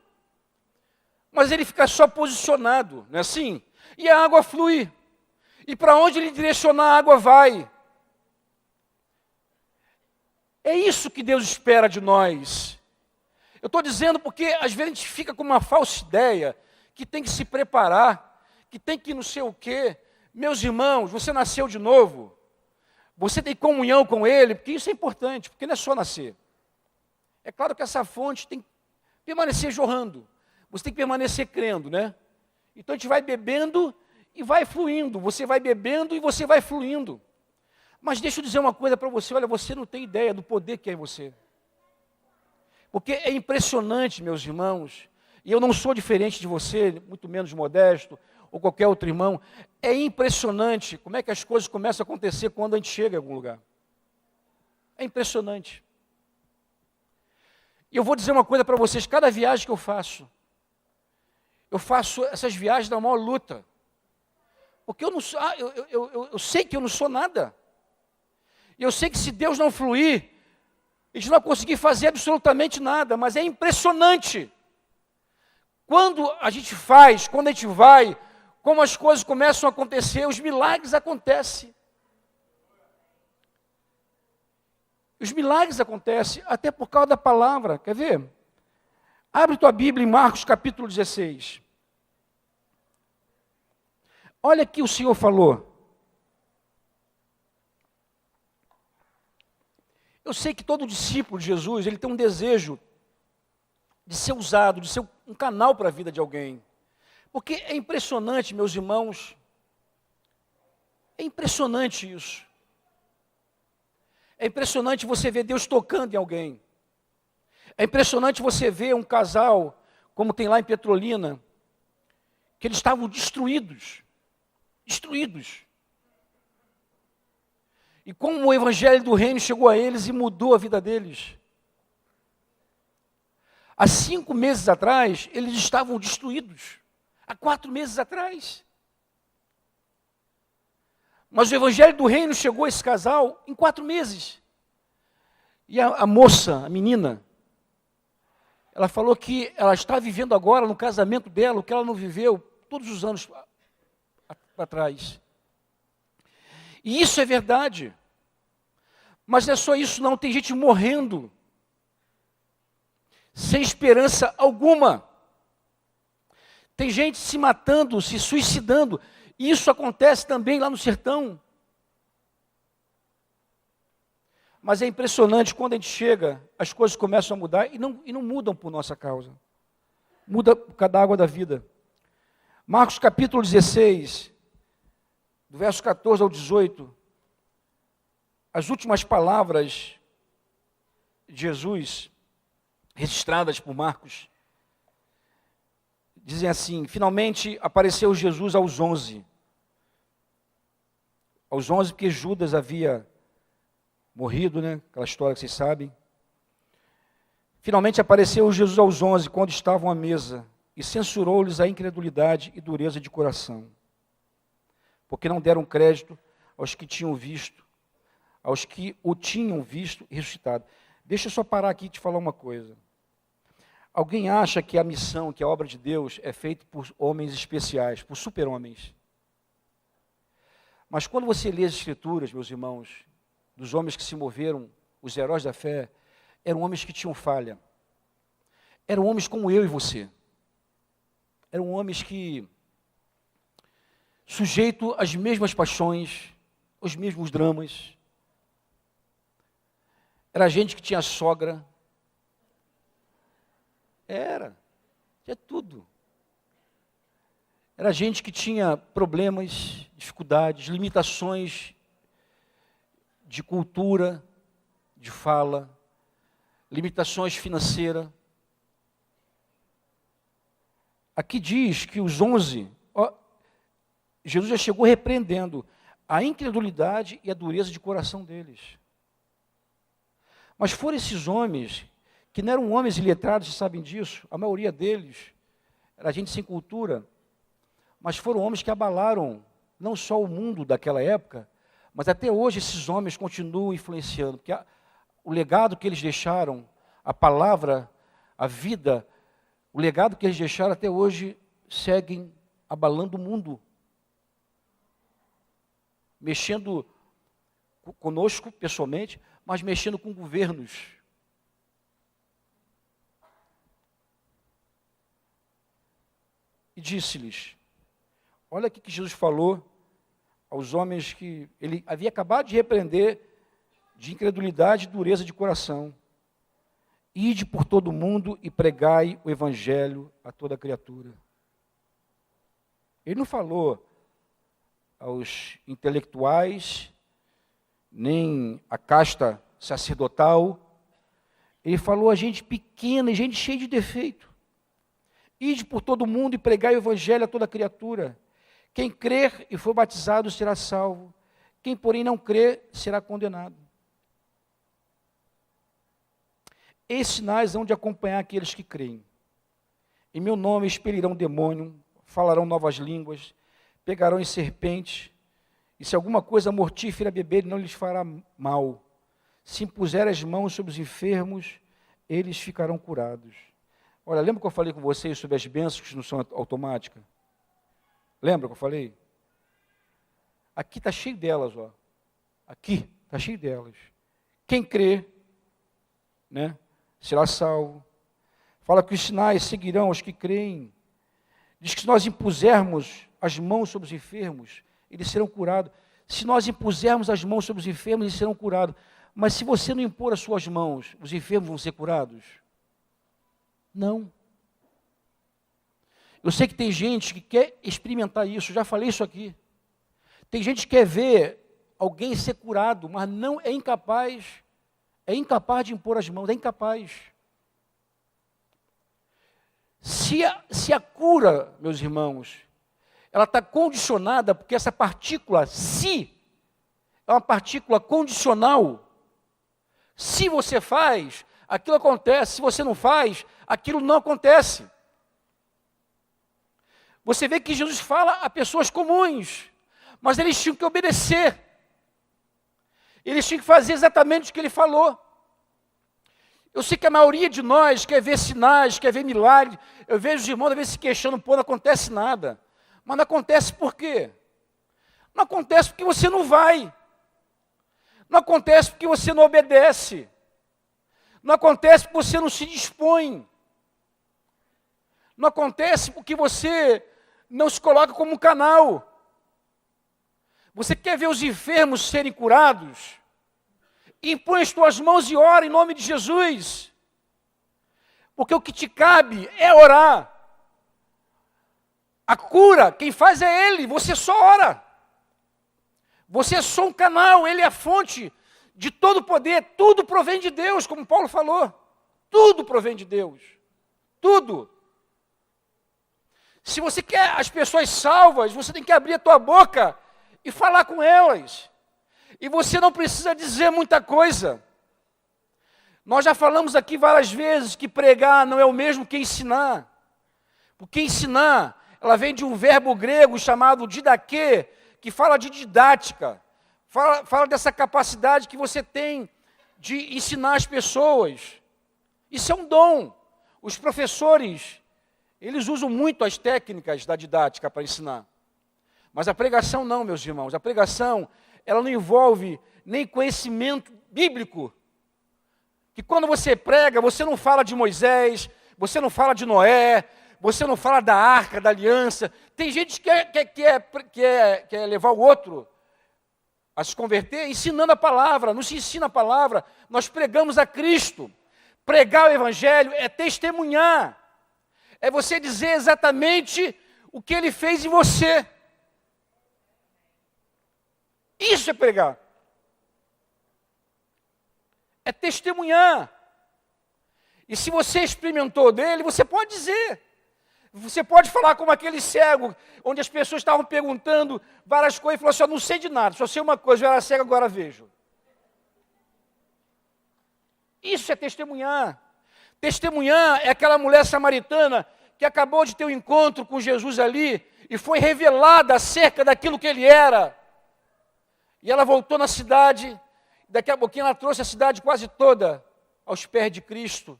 Mas ele fica só posicionado, não é assim? E a água flui. E para onde ele direcionar, a água vai. É isso que Deus espera de nós. Eu estou dizendo porque às vezes a gente fica com uma falsa ideia que tem que se preparar, que tem que não sei o quê. Meus irmãos, você nasceu de novo. Você tem comunhão com Ele, porque isso é importante, porque não é só nascer. É claro que essa fonte tem que permanecer jorrando. Você tem que permanecer crendo, né? Então a gente vai bebendo e vai fluindo. Você vai bebendo e você vai fluindo. Mas deixa eu dizer uma coisa para você, olha, você não tem ideia do poder que é em você. Porque é impressionante, meus irmãos, e eu não sou diferente de você, muito menos modesto, ou qualquer outro irmão, é impressionante como é que as coisas começam a acontecer quando a gente chega em algum lugar. É impressionante. E eu vou dizer uma coisa para vocês, cada viagem que eu faço essas viagens da maior luta. Porque eu sei que eu não sou nada. E eu sei que se Deus não fluir, a gente não vai conseguir fazer absolutamente nada, mas é impressionante. Quando a gente faz, quando a gente vai, como as coisas começam a acontecer, os milagres acontecem. Os milagres acontecem até por causa da palavra. Quer ver? Abre tua Bíblia em Marcos capítulo 16. Olha que o Senhor falou. Eu sei que todo discípulo de Jesus, ele tem um desejo de ser usado, de ser um canal para a vida de alguém. Porque é impressionante, meus irmãos, é impressionante isso. É impressionante você ver Deus tocando em alguém. É impressionante você ver um casal, como tem lá em Petrolina, que eles estavam destruídos. Destruídos. E como o evangelho do reino chegou a eles e mudou a vida deles. Há 5 meses atrás, eles estavam destruídos. Há 4 meses atrás. Mas o evangelho do reino chegou a esse casal em 4 meses. E a moça, a menina, ela falou que ela está vivendo agora no casamento dela, o que ela não viveu todos os anos atrás. E isso é verdade. Mas não é só isso não, tem gente morrendo sem esperança alguma. Tem gente se matando, se suicidando. Isso acontece também lá no sertão. Mas é impressionante, quando a gente chega, as coisas começam a mudar e não mudam por nossa causa. Muda por causa da água da vida. Marcos capítulo 16, do verso 14 ao 18, as últimas palavras de Jesus, registradas por Marcos, dizem assim: finalmente apareceu Jesus aos 11. Aos 11, porque Judas havia morrido, né? Aquela história que vocês sabem. Finalmente apareceu Jesus aos 11, quando estavam à mesa, e censurou-lhes a incredulidade e dureza de coração, porque não deram crédito aos que tinham visto, aos que o tinham visto e ressuscitado. Deixa eu só parar aqui e te falar uma coisa. Alguém acha que a missão, que a obra de Deus é feita por homens especiais, por super-homens? Mas quando você lê as Escrituras, meus irmãos, dos homens que se moveram, os heróis da fé, eram homens que tinham falha. Eram homens como eu e você. Eram homens que, sujeitos às mesmas paixões, aos mesmos dramas. Era gente que tinha sogra. Tinha tudo. Era gente que tinha problemas, dificuldades, limitações de cultura, de fala, limitações financeiras. Aqui diz que os 11, Jesus já chegou repreendendo a incredulidade e a dureza de coração deles. Mas foram esses homens, que não eram homens iletrados, vocês sabem disso, a maioria deles era gente sem cultura, mas foram homens que abalaram não só o mundo daquela época, mas até hoje esses homens continuam influenciando, porque o legado que eles deixaram, a palavra, a vida, o legado que eles deixaram até hoje seguem abalando o mundo, mexendo conosco pessoalmente, mas mexendo com governos. E disse-lhes, olha o que Jesus falou aos homens que ele havia acabado de repreender de incredulidade e dureza de coração. Ide por todo o mundo e pregai o evangelho a toda criatura. Ele não falou aos intelectuais, nem a casta sacerdotal. Ele falou a gente pequena e gente cheia de defeito. Ide por todo o mundo e pregai o evangelho a toda criatura. Quem crer e for batizado será salvo. Quem, porém, não crer será condenado. Esses sinais hão de acompanhar aqueles que creem. Em meu nome expelirão demônio, falarão novas línguas, pegarão em serpentes, e se alguma coisa mortífera beberem, não lhes fará mal. Se impuserem as mãos sobre os enfermos, eles ficarão curados. Olha, lembra que eu falei com vocês sobre as bênçãos que não são automáticas? Lembra que eu falei? Aqui está cheio delas, ó. Aqui está cheio delas. Quem crê, né, será salvo. Fala que os sinais seguirão os que creem. Diz que se nós impusermos as mãos sobre os enfermos, eles serão curados. Se nós impusermos as mãos sobre os enfermos, eles serão curados. Mas se você não impor as suas mãos, os enfermos vão ser curados? Não. Eu sei que tem gente que quer experimentar isso, já falei isso aqui. Tem gente que quer ver alguém ser curado, mas não é incapaz de impor as mãos, é incapaz. Se a cura, meus irmãos, ela está condicionada, porque essa partícula, se, é uma partícula condicional. Se você faz, aquilo acontece. Se você não faz, aquilo não acontece. Você vê que Jesus fala a pessoas comuns, mas eles tinham que obedecer. Eles tinham que fazer exatamente o que ele falou. Eu sei que a maioria de nós quer ver sinais, quer ver milagres. Eu vejo os irmãos às vezes se queixando, pô, não acontece nada. Mas não acontece por quê? Não acontece porque você não vai. Não acontece porque você não obedece. Não acontece porque você não se dispõe. Não acontece porque você não se coloca como um canal. Você quer ver os enfermos serem curados? Impõe as tuas mãos e ora em nome de Jesus. Porque o que te cabe é orar. A cura, quem faz é Ele, você só ora. Você é só um canal, Ele é a fonte de todo poder, tudo provém de Deus, como Paulo falou. Tudo provém de Deus. Tudo. Se você quer as pessoas salvas, você tem que abrir a tua boca e falar com elas. E você não precisa dizer muita coisa. Nós já falamos aqui várias vezes que pregar não é o mesmo que ensinar. Porque ensinar, ela vem de um verbo grego chamado didaquê, que fala de didática. Fala dessa capacidade que você tem de ensinar as pessoas. Isso é um dom. Os professores, eles usam muito as técnicas da didática para ensinar. Mas a pregação não, meus irmãos. A pregação, ela não envolve nem conhecimento bíblico. Que quando você prega, você não fala de Moisés, você não fala de Noé, você não fala da arca, da aliança. Tem gente que quer levar o outro a se converter ensinando a palavra. Não se ensina a palavra, nós pregamos a Cristo. Pregar o Evangelho é testemunhar. É você dizer exatamente o que Ele fez em você. Isso é pregar. É testemunhar. E se você experimentou dele, você pode dizer. Você pode falar como aquele cego, onde as pessoas estavam perguntando várias coisas, e falou assim, eu não sei de nada, só sei uma coisa, eu era cego, agora vejo. Isso é testemunhar. Testemunhar é aquela mulher samaritana que acabou de ter um encontro com Jesus ali e foi revelada acerca daquilo que ele era. E ela voltou na cidade, daqui a pouquinho ela trouxe a cidade quase toda aos pés de Cristo.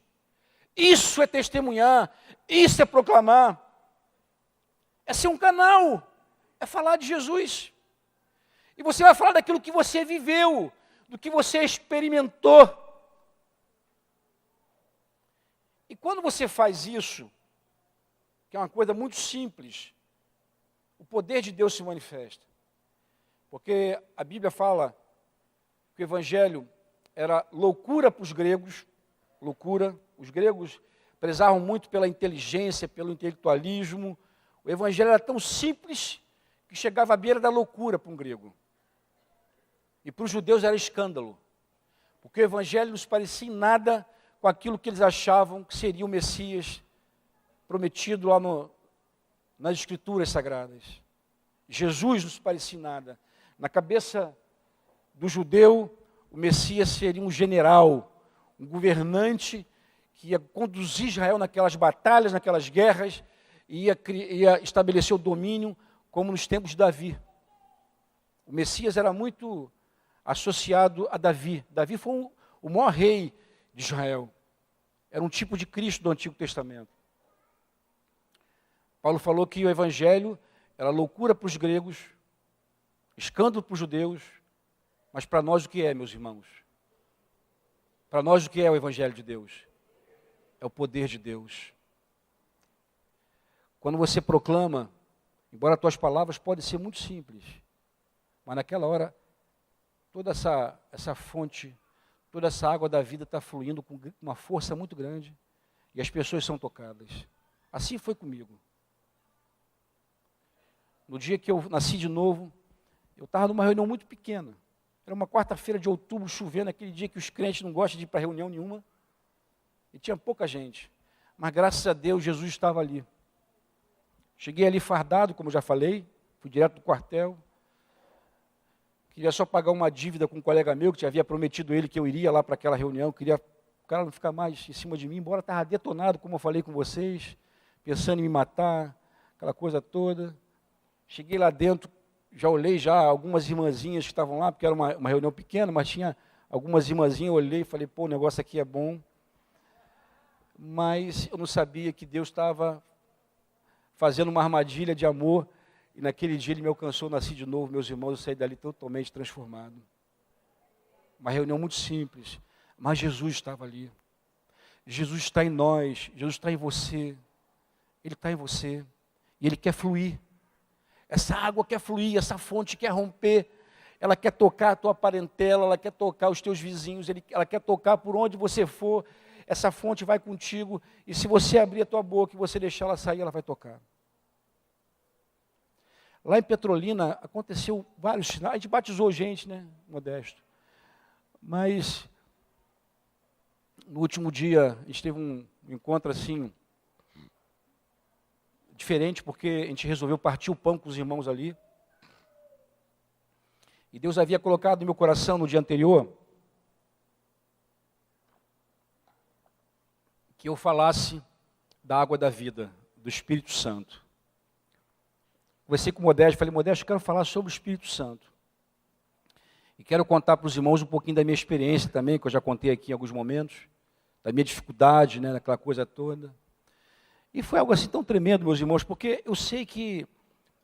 Isso é testemunhar, isso é proclamar. É ser um canal, é falar de Jesus. E você vai falar daquilo que você viveu, do que você experimentou. E quando você faz isso, que é uma coisa muito simples, o poder de Deus se manifesta. Porque a Bíblia fala que o Evangelho era loucura para os gregos, loucura. Os gregos prezavam muito pela inteligência, pelo intelectualismo. O Evangelho era tão simples que chegava à beira da loucura para um grego. E para os judeus era escândalo, porque o Evangelho não se parecia em nada com aquilo que eles achavam que seria o Messias prometido lá nas Escrituras Sagradas. Jesus não se parecia em nada. Na cabeça do judeu, o Messias seria um general, um governante que ia conduzir Israel naquelas batalhas, naquelas guerras, e ia estabelecer o domínio como nos tempos de Davi. O Messias era muito associado a Davi. Davi foi o maior rei de Israel. Era um tipo de Cristo do Antigo Testamento. Paulo falou que o Evangelho era loucura para os gregos, escândalo para os judeus, mas para nós o que é, meus irmãos? Para nós o que é o Evangelho de Deus? É o poder de Deus. Quando você proclama, embora as tuas palavras podem ser muito simples, mas naquela hora, toda essa fonte, toda essa água da vida está fluindo com uma força muito grande e as pessoas são tocadas. Assim foi comigo. No dia que eu nasci de novo, eu estava numa reunião muito pequena. Era uma quarta-feira de outubro, chovendo, aquele dia que os crentes não gostam de ir para reunião nenhuma. E tinha pouca gente. Mas graças a Deus, Jesus estava ali. Cheguei ali fardado, como já falei, fui direto do quartel. Queria só pagar uma dívida com um colega meu, que havia prometido ele que eu iria lá para aquela reunião. Queria o cara não ficar mais em cima de mim, embora estava detonado, como eu falei com vocês, pensando em me matar, aquela coisa toda. Cheguei lá dentro, já olhei algumas irmãzinhas que estavam lá, porque era uma reunião pequena, mas tinha algumas irmãzinhas, eu olhei e falei, pô, o negócio aqui é bom. Mas eu não sabia que Deus estava fazendo uma armadilha de amor, e naquele dia Ele me alcançou, nasci de novo, meus irmãos, eu saí dali totalmente transformado. Uma reunião muito simples, mas Jesus estava ali. Jesus está em nós, Jesus está em você. Ele está em você. E ele quer fluir. Essa água quer fluir, essa fonte quer romper. Ela quer tocar a tua parentela, ela quer tocar os teus vizinhos, ela quer tocar por onde você for. Essa fonte vai contigo. E se você abrir a tua boca e você deixar ela sair, ela vai tocar. Lá em Petrolina aconteceu vários sinais. A gente batizou gente, né, Modesto? Mas no último dia a gente teve um encontro assim diferente, porque a gente resolveu partir o pão com os irmãos ali. E Deus havia colocado no meu coração no dia anterior que eu falasse da água da vida, do Espírito Santo. Conversei com o Modesto, falei, Modesto, eu quero falar sobre o Espírito Santo. E quero contar para os irmãos um pouquinho da minha experiência também, que eu já contei aqui em alguns momentos, da minha dificuldade, né, daquela coisa toda. E foi algo assim tão tremendo, meus irmãos, porque eu sei que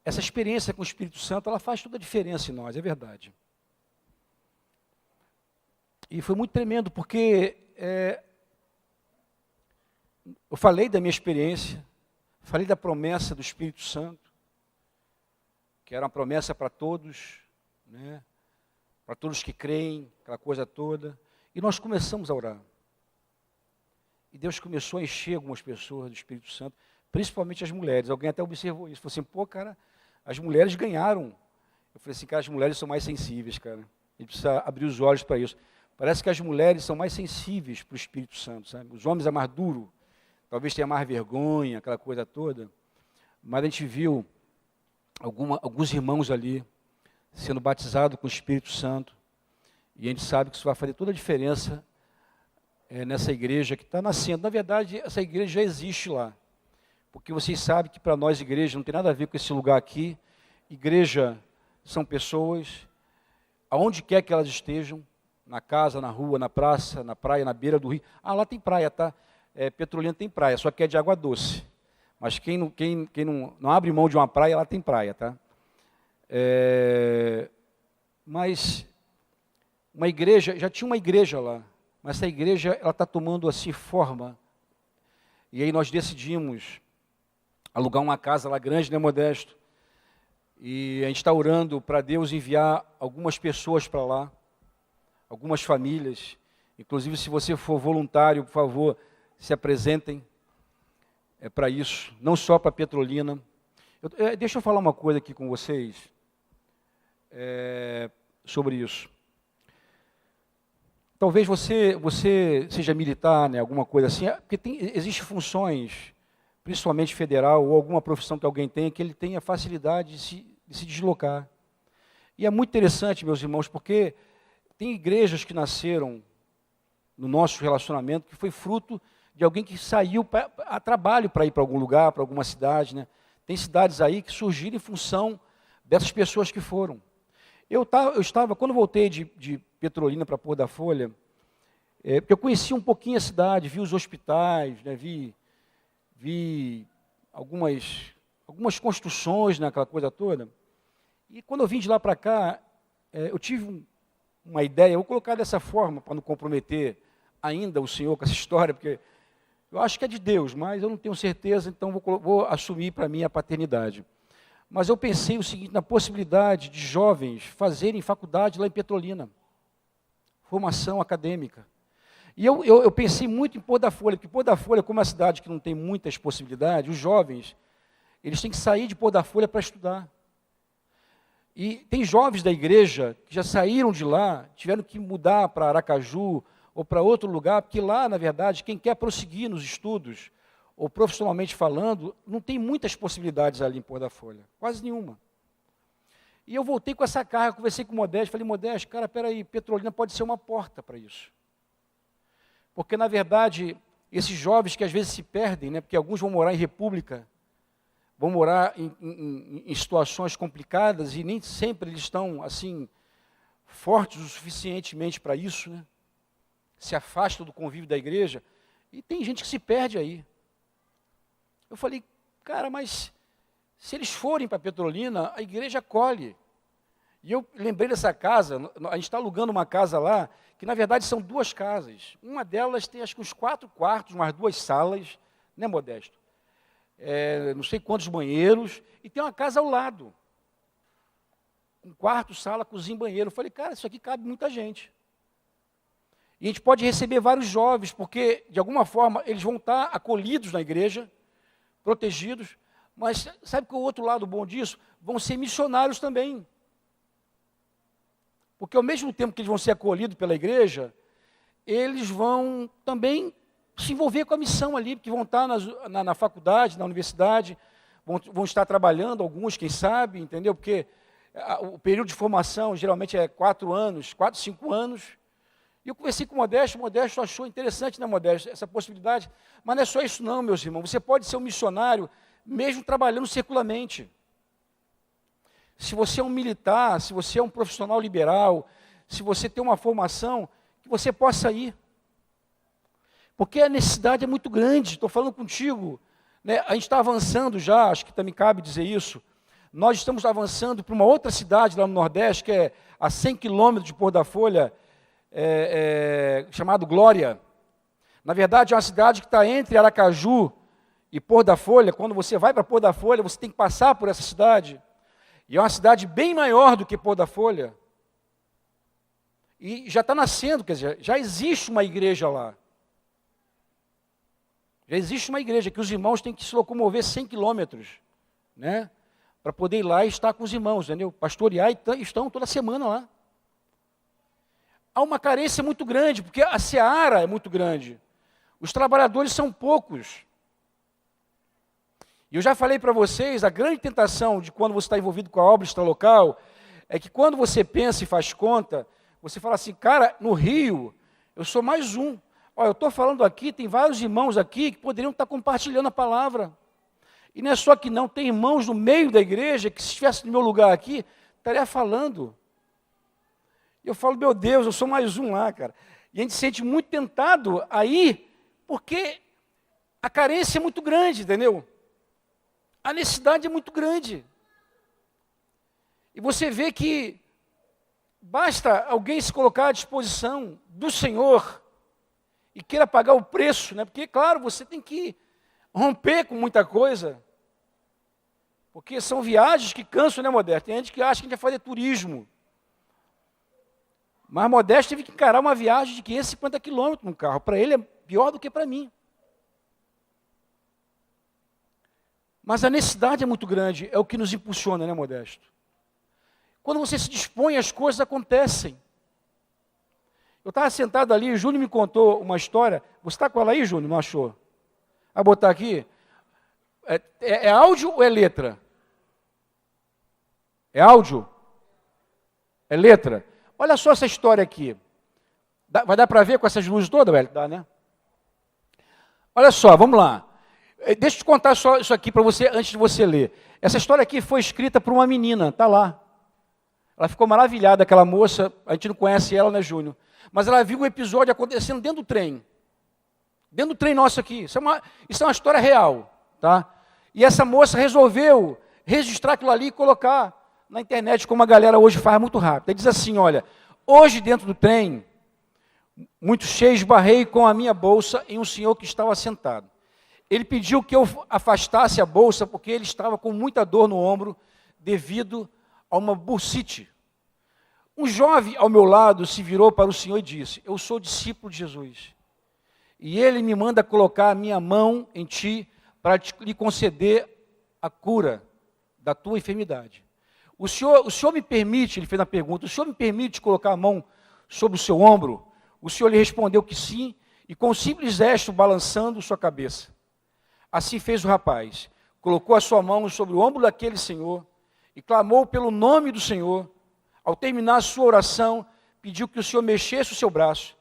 essa experiência com o Espírito Santo, ela faz toda a diferença em nós, é verdade. E foi muito tremendo, porque eu falei da minha experiência, falei da promessa do Espírito Santo, que era uma promessa para todos, né? Para todos que creem, aquela coisa toda. E nós começamos a orar. E Deus começou a encher algumas pessoas do Espírito Santo, principalmente as mulheres. Alguém até observou isso. Falou assim, pô, cara, as mulheres ganharam. Eu falei assim, cara, as mulheres são mais sensíveis, cara. A gente precisa abrir os olhos para isso. Parece que as mulheres são mais sensíveis para o Espírito Santo, sabe? Os homens é mais duro, talvez tenha mais vergonha, aquela coisa toda. Mas a gente viu alguns irmãos ali sendo batizados com o Espírito Santo. E a gente sabe que isso vai fazer toda a diferença nessa igreja que está nascendo. Na verdade, essa igreja já existe lá. Porque vocês sabem que para nós, igreja, não tem nada a ver com esse lugar aqui. Igreja são pessoas, aonde quer que elas estejam, na casa, na rua, na praça, na praia, na beira do rio. Ah, lá tem praia, tá? Petrolina tem praia, só que é de água doce. Mas quem não abre mão de uma praia, lá tem praia, tá? Mas uma igreja, já tinha uma igreja lá, mas essa igreja ela está tomando assim forma. E aí nós decidimos alugar uma casa lá grande, né, Modesto? E a gente está orando para Deus enviar algumas pessoas para lá, algumas famílias. Inclusive, se você for voluntário, por favor, se apresentem para isso, não só para Petrolina. Deixa eu falar uma coisa aqui com vocês sobre isso. Talvez você seja militar, né, alguma coisa assim, porque existem funções, principalmente federal, ou alguma profissão que alguém tenha, que ele tenha facilidade de se deslocar. E é muito interessante, meus irmãos, porque tem igrejas que nasceram no nosso relacionamento, que foi fruto de alguém que saiu a trabalho para ir para algum lugar, para alguma cidade, né? Tem cidades aí que surgiram em função dessas pessoas que foram. Eu estava, quando voltei de Petrolina para Pôr da Folha, porque eu conheci um pouquinho a cidade, vi os hospitais, né, vi algumas construções, né, aquela coisa toda. E quando eu vim de lá para cá, eu tive uma ideia, eu vou colocar dessa forma, para não comprometer ainda o senhor com essa história, porque eu acho que é de Deus, mas eu não tenho certeza, então vou assumir para mim a paternidade. Mas eu pensei o seguinte, na possibilidade de jovens fazerem faculdade lá em Petrolina, formação acadêmica. E eu pensei muito em Pôr da Folha, porque Pôr da Folha, como é uma cidade que não tem muitas possibilidades, os jovens, eles têm que sair de Pôr da Folha para estudar. E tem jovens da igreja que já saíram de lá, tiveram que mudar para Aracaju ou para outro lugar, porque lá, na verdade, quem quer prosseguir nos estudos, ou profissionalmente falando, não tem muitas possibilidades ali em Pôr da Folha, quase nenhuma. E eu voltei com essa carga, conversei com o Modesto, falei, Modesto, cara, peraí, Petrolina pode ser uma porta para isso. Porque, na verdade, esses jovens que às vezes se perdem, né, porque alguns vão morar em república, vão morar em situações complicadas e nem sempre eles estão, assim, fortes o suficientemente para isso, né? Se afastam do convívio da igreja, e tem gente que se perde aí. Eu falei, cara, mas se eles forem para Petrolina, a igreja acolhe. E eu lembrei dessa casa, a gente está alugando uma casa lá, que na verdade são duas casas. Uma delas tem acho que uns 4 quartos, umas 2 salas, né, Modesto? não sei quantos banheiros, e tem uma casa ao lado. Um quarto, sala, cozinha, banheiro. Eu falei, cara, isso aqui cabe muita gente. E a gente pode receber vários jovens, porque, de alguma forma, eles vão estar acolhidos na igreja, protegidos, mas sabe que o outro lado bom disso? Vão ser missionários também. Porque ao mesmo tempo que eles vão ser acolhidos pela igreja, eles vão também se envolver com a missão ali, porque vão estar na faculdade, na universidade, vão estar trabalhando, alguns, quem sabe, entendeu? Porque o período de formação geralmente é 4 anos, 4, 5 anos. E eu conversei com o Modesto achou interessante, né, Modesto, essa possibilidade. Mas não é só isso não, meus irmãos. Você pode ser um missionário mesmo trabalhando secularmente. Se você é um militar, se você é um profissional liberal, se você tem uma formação, que você possa ir. Porque a necessidade é muito grande. Estou falando contigo, né? A gente está avançando já, acho que também cabe dizer isso. Nós estamos avançando para uma outra cidade lá no Nordeste, que é a 100 quilômetros de Pôr da Folha, chamado Glória. Na verdade, é uma cidade que está entre Aracaju e Pôr da Folha. Quando você vai para Pôr da Folha, você tem que passar por essa cidade. E é uma cidade bem maior do que Pôr da Folha. E já está nascendo, quer dizer, já existe uma igreja lá. Já existe uma igreja que os irmãos têm que se locomover 100 quilômetros, né? Para poder ir lá e estar com os irmãos, entendeu? Pastorear, e estão toda semana lá. Há uma carência muito grande, porque a seara é muito grande. Os trabalhadores são poucos. E eu já falei para vocês, a grande tentação de quando você está envolvido com a obra extralocal, é que quando você pensa e faz conta, você fala assim, cara, no Rio, eu sou mais um. Olha, eu estou falando aqui, tem vários irmãos aqui que poderiam estar compartilhando a palavra. E não é só que não, tem irmãos no meio da igreja que se estivesse no meu lugar aqui, estaria falando. E eu falo, meu Deus, eu sou mais um lá, cara. E a gente se sente muito tentado aí, porque a carência é muito grande, entendeu? A necessidade é muito grande. E você vê que basta alguém se colocar à disposição do Senhor e queira pagar o preço, né? Porque, claro, você tem que romper com muita coisa, porque são viagens que cansam, né, Modesto? Tem gente que acha que a gente vai fazer turismo. Mas Modesto teve que encarar uma viagem de 550 quilômetros no carro. Para ele é pior do que para mim. Mas a necessidade é muito grande, é o que nos impulsiona, né, Modesto? Quando você se dispõe, as coisas acontecem. Eu estava sentado ali, o Júnior me contou uma história. Você está com ela aí, Júnior? Não achou? Vai botar aqui? É áudio ou é letra? É áudio? É letra? Olha só essa história aqui. Vai dar para ver com essas luzes todas, velho? Dá, né? Olha só, vamos lá. Deixa eu te contar só isso aqui para você, antes de você ler. Essa história aqui foi escrita por uma menina, está lá. Ela ficou maravilhada, aquela moça, a gente não conhece ela, né, Júnior? Mas ela viu o episódio acontecendo dentro do trem. Dentro do trem nosso aqui. Isso é uma história real, tá? E essa moça resolveu registrar aquilo ali e colocar na internet, como a galera hoje faz muito rápido. Ele diz assim, olha, hoje dentro do trem, muito cheio, esbarrei com a minha bolsa em um senhor que estava sentado. Ele pediu que eu afastasse a bolsa porque ele estava com muita dor no ombro devido a uma bursite. Um jovem ao meu lado se virou para o Senhor e disse, eu sou discípulo de Jesus. E ele me manda colocar a minha mão em ti para lhe conceder a cura da tua enfermidade. O senhor me permite, ele fez a pergunta, o senhor me permite colocar a mão sobre o seu ombro? O senhor lhe respondeu que sim, e com um simples gesto balançando sua cabeça. Assim fez o rapaz, colocou a sua mão sobre o ombro daquele senhor e clamou pelo nome do Senhor. Ao terminar a sua oração, pediu que o Senhor mexesse o seu braço.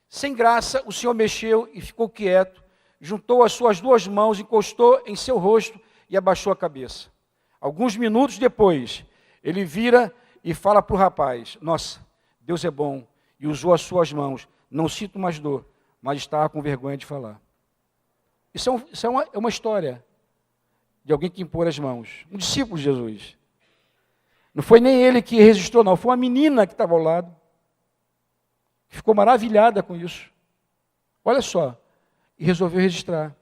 Sem graça, o Senhor mexeu e ficou quieto, juntou as suas 2 mãos, encostou em seu rosto e abaixou a cabeça. Alguns minutos depois, ele vira e fala para o rapaz, nossa, Deus é bom, e usou as suas mãos. Não sinto mais dor, mas estava com vergonha de falar. Isso é uma história de alguém que impôs as mãos. Um discípulo de Jesus. Não foi nem ele que registrou, não. Foi uma menina que estava ao lado. Que ficou maravilhada com isso. Olha só. E resolveu registrar.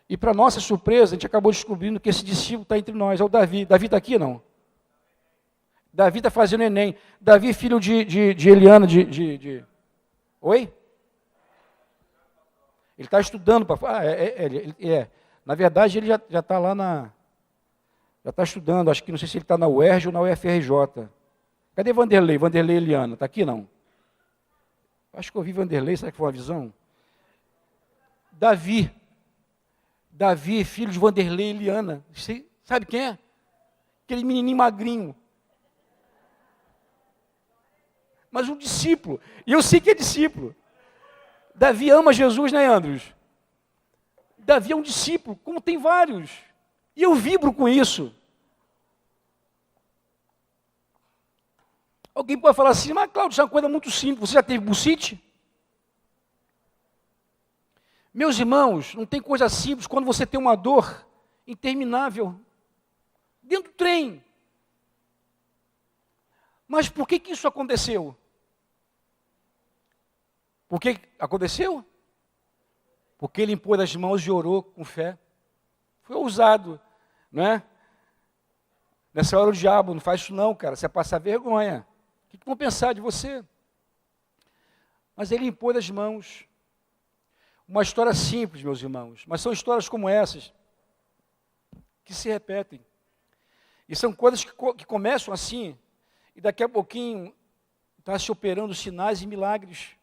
E para nossa surpresa, a gente acabou descobrindo que esse discípulo está entre nós, é o Davi. Davi está aqui, não? Davi está fazendo Enem. Davi, filho de Eliana, Oi? Ele está estudando para... Na verdade, ele já está lá na... Já está estudando, acho que não sei se ele está na UERJ ou na UFRJ. Cadê Vanderlei? Vanderlei Eliana, está aqui não? Acho que eu vi Vanderlei, será que foi uma visão? Davi, filho de Vanderlei Eliana. Você sabe quem é? Aquele menininho magrinho. Mas um discípulo, e eu sei que é discípulo. Davi ama Jesus, né, Andros? Davi é um discípulo, como tem vários. E eu vibro com isso. Alguém pode falar assim, mas Cláudio, isso é uma coisa muito simples. Você já teve bucite? Meus irmãos, não tem coisa simples quando você tem uma dor interminável. Dentro do trem. Mas por que isso aconteceu? Por que aconteceu? Porque ele impôs as mãos e orou com fé. Foi ousado, não é? Nessa hora o diabo, não faz isso não, cara, você vai passar vergonha. O que vão pensar de você? Mas ele impôs as mãos. Uma história simples, meus irmãos, mas são histórias como essas que se repetem. E são coisas que começam assim, e daqui a pouquinho está se operando sinais e milagres.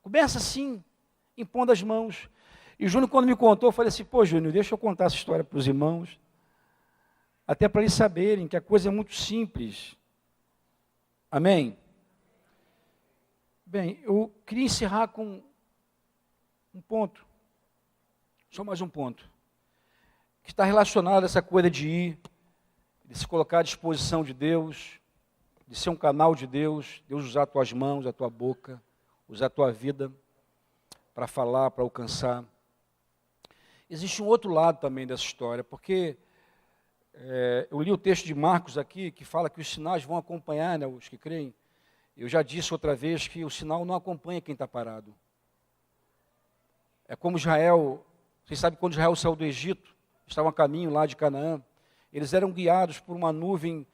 Começa assim, impondo as mãos. E Júnior, quando me contou, eu falei assim, pô, Júnior, deixa eu contar essa história para os irmãos, até para eles saberem que a coisa é muito simples. Amém? Bem, eu queria encerrar com um ponto, só mais um ponto, que está relacionado a essa coisa de ir, de se colocar à disposição de Deus, de ser um canal de Deus, Deus usar as tuas mãos, a tua boca, usar a tua vida para falar, para alcançar. Existe um outro lado também dessa história, porque eu li o texto de Marcos aqui, que fala que os sinais vão acompanhar, né, os que creem. Eu já disse outra vez que o sinal não acompanha quem está parado. É como Israel, vocês sabem quando Israel saiu do Egito, estavam a caminho lá de Canaã, eles eram guiados por uma nuvem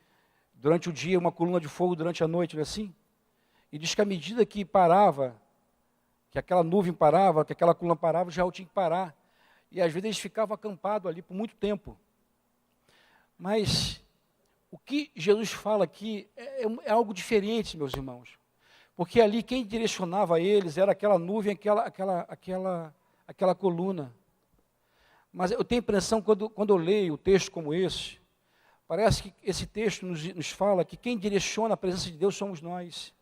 durante o dia, uma coluna de fogo durante a noite, não é assim? E diz que à medida que parava, que aquela nuvem parava, que aquela coluna parava, Israel tinha que parar. E às vezes eles ficavam acampados ali por muito tempo. Mas o que Jesus fala aqui é algo diferente, meus irmãos. Porque ali quem direcionava eles era aquela nuvem, aquela coluna. Mas eu tenho a impressão, quando eu leio o texto como esse, parece que esse texto nos fala que quem direciona a presença de Deus somos nós.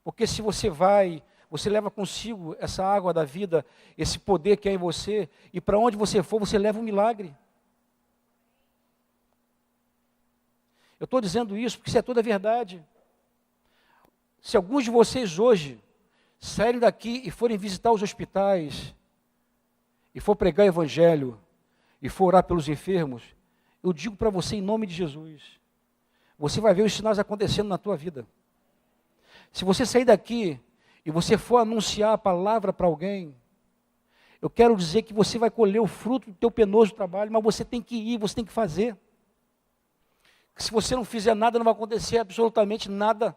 Porque se você vai, você leva consigo essa água da vida, esse poder que é em você, e para onde você for, você leva um milagre. Eu estou dizendo isso porque isso é toda a verdade. Se alguns de vocês hoje saírem daqui e forem visitar os hospitais, e for pregar o evangelho, e for orar pelos enfermos, eu digo para você em nome de Jesus, você vai ver os sinais acontecendo na tua vida. Se você sair daqui e você for anunciar a palavra para alguém, eu quero dizer que você vai colher o fruto do teu penoso trabalho, mas você tem que ir, você tem que fazer. Se você não fizer nada, não vai acontecer absolutamente nada.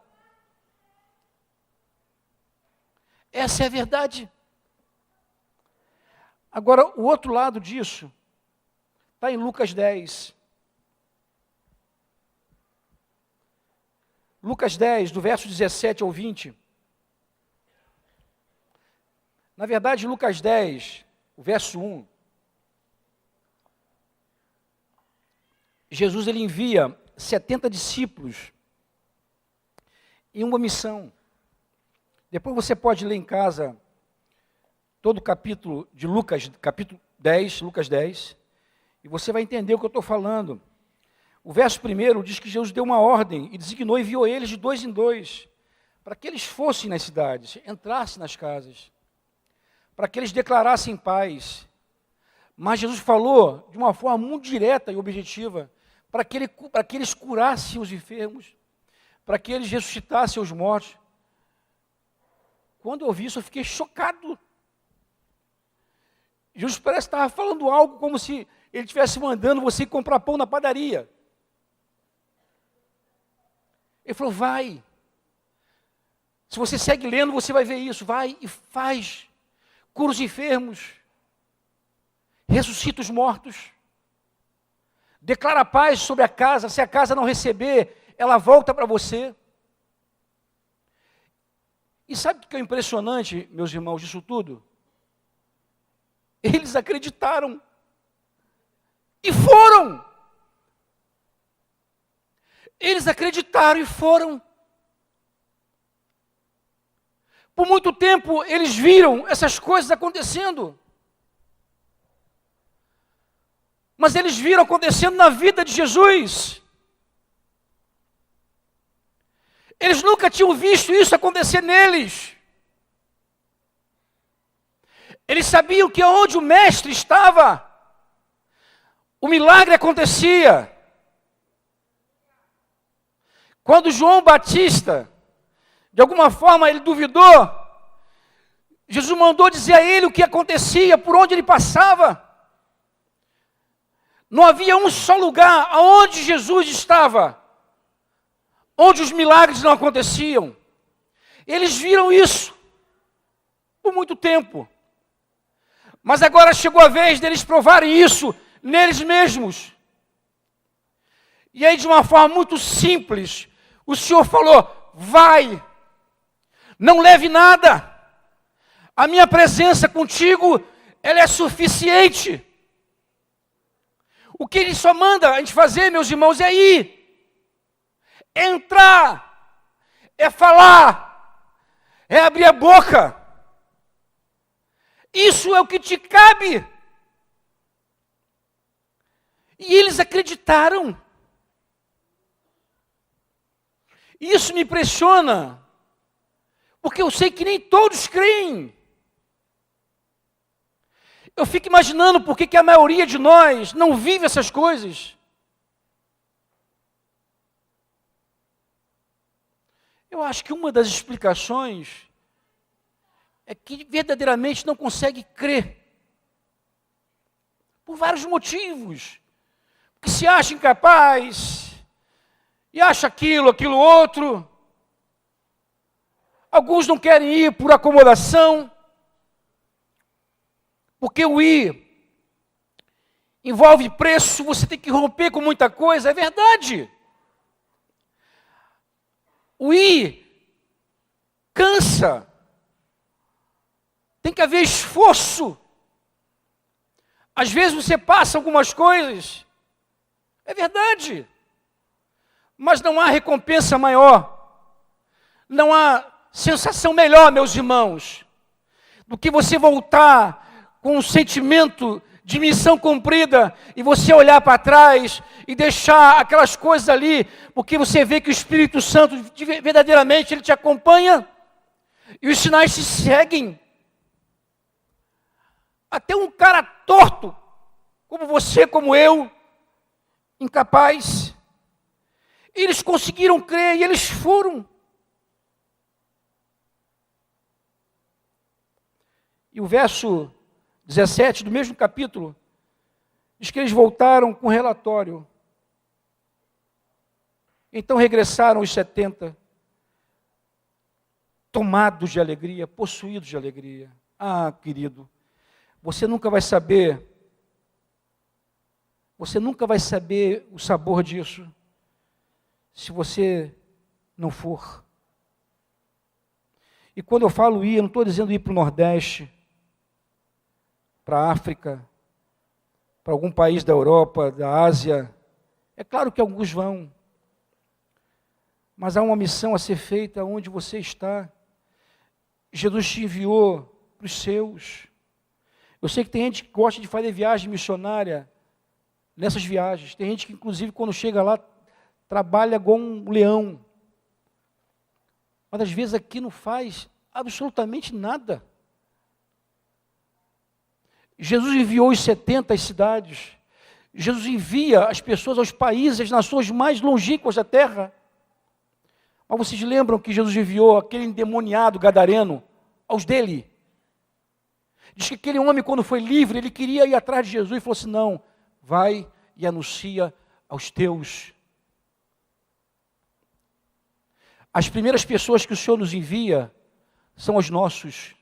Essa é a verdade. Agora, o outro lado disso está em Lucas 10. Lucas 10, do verso 17 ao 20. Na verdade, Lucas 10, o verso 1. Jesus ele envia 70 discípulos em uma missão. Depois você pode ler em casa todo o capítulo de Lucas, capítulo 10, Lucas 10, e você vai entender o que eu estou falando. O verso 1 diz que Jesus deu uma ordem e designou e enviou eles de 2 em 2, para que eles fossem nas cidades, entrassem nas casas, para que eles declarassem paz. Mas Jesus falou de uma forma muito direta e objetiva, para que eles curassem os enfermos, para que eles ressuscitassem os mortos. Quando eu ouvi isso, eu fiquei chocado. Jesus parece que estava falando algo como se ele estivesse mandando você comprar pão na padaria. Ele falou, vai. Se você segue lendo, você vai ver isso. Vai e faz. Cura os enfermos. Ressuscita os mortos. Declara paz sobre a casa. Se a casa não receber, ela volta para você. E sabe o que é impressionante, meus irmãos, disso tudo? Eles acreditaram. E foram. Eles acreditaram e foram. Por muito tempo, eles viram essas coisas acontecendo. Mas eles viram acontecendo na vida de Jesus. Eles nunca tinham visto isso acontecer neles. Eles sabiam que onde o mestre estava, o milagre acontecia. Quando João Batista, de alguma forma ele duvidou, Jesus mandou dizer a ele o que acontecia, por onde ele passava. Não havia um só lugar aonde Jesus estava, onde os milagres não aconteciam. Eles viram isso por muito tempo. Mas agora chegou a vez deles provarem isso neles mesmos. E aí, de uma forma muito simples, o Senhor falou, vai, não leve nada. A minha presença contigo, ela é suficiente. O que Ele só manda a gente fazer, meus irmãos, é ir, é entrar, é falar, é abrir a boca. Isso é o que te cabe. E eles acreditaram. E isso me impressiona, porque eu sei que nem todos creem. Eu fico imaginando por que a maioria de nós não vive essas coisas. Eu acho que uma das explicações é que verdadeiramente não consegue crer. Por vários motivos. Porque se acha incapaz, e acha aquilo outro. Alguns não querem ir por acomodação, porque o ir envolve preço, você tem que romper com muita coisa, é verdade. O ir cansa, tem que haver esforço. Às vezes você passa algumas coisas, é verdade, mas não há recompensa maior, não há sensação melhor, meus irmãos, do que você voltar com um sentimento de missão cumprida e você olhar para trás e deixar aquelas coisas ali, porque você vê que o Espírito Santo verdadeiramente ele te acompanha e os sinais se seguem. Até um cara torto, como você, como eu, incapaz, eles conseguiram crer e eles foram. E o verso 17 do mesmo capítulo, diz que eles voltaram com relatório. Então regressaram os 70, tomados de alegria, possuídos de alegria. Ah, querido, você nunca vai saber o sabor disso, se você não for. E quando eu falo ir, eu não estou dizendo ir para o Nordeste, para a África, para algum país da Europa, da Ásia. É claro que alguns vão, mas há uma missão a ser feita onde você está. Jesus te enviou para os seus. Eu sei que tem gente que gosta de fazer viagem missionária nessas viagens. Tem gente que, inclusive, quando chega lá, trabalha igual um leão. Mas às vezes aqui não faz absolutamente nada. Jesus enviou os 70 às cidades. Jesus envia as pessoas aos países, às nações mais longínquas da terra. Mas vocês lembram que Jesus enviou aquele endemoniado gadareno aos dele? Diz que aquele homem, quando foi livre, ele queria ir atrás de Jesus e falou assim: não, vai e anuncia aos teus. As primeiras pessoas que o Senhor nos envia são os nossos.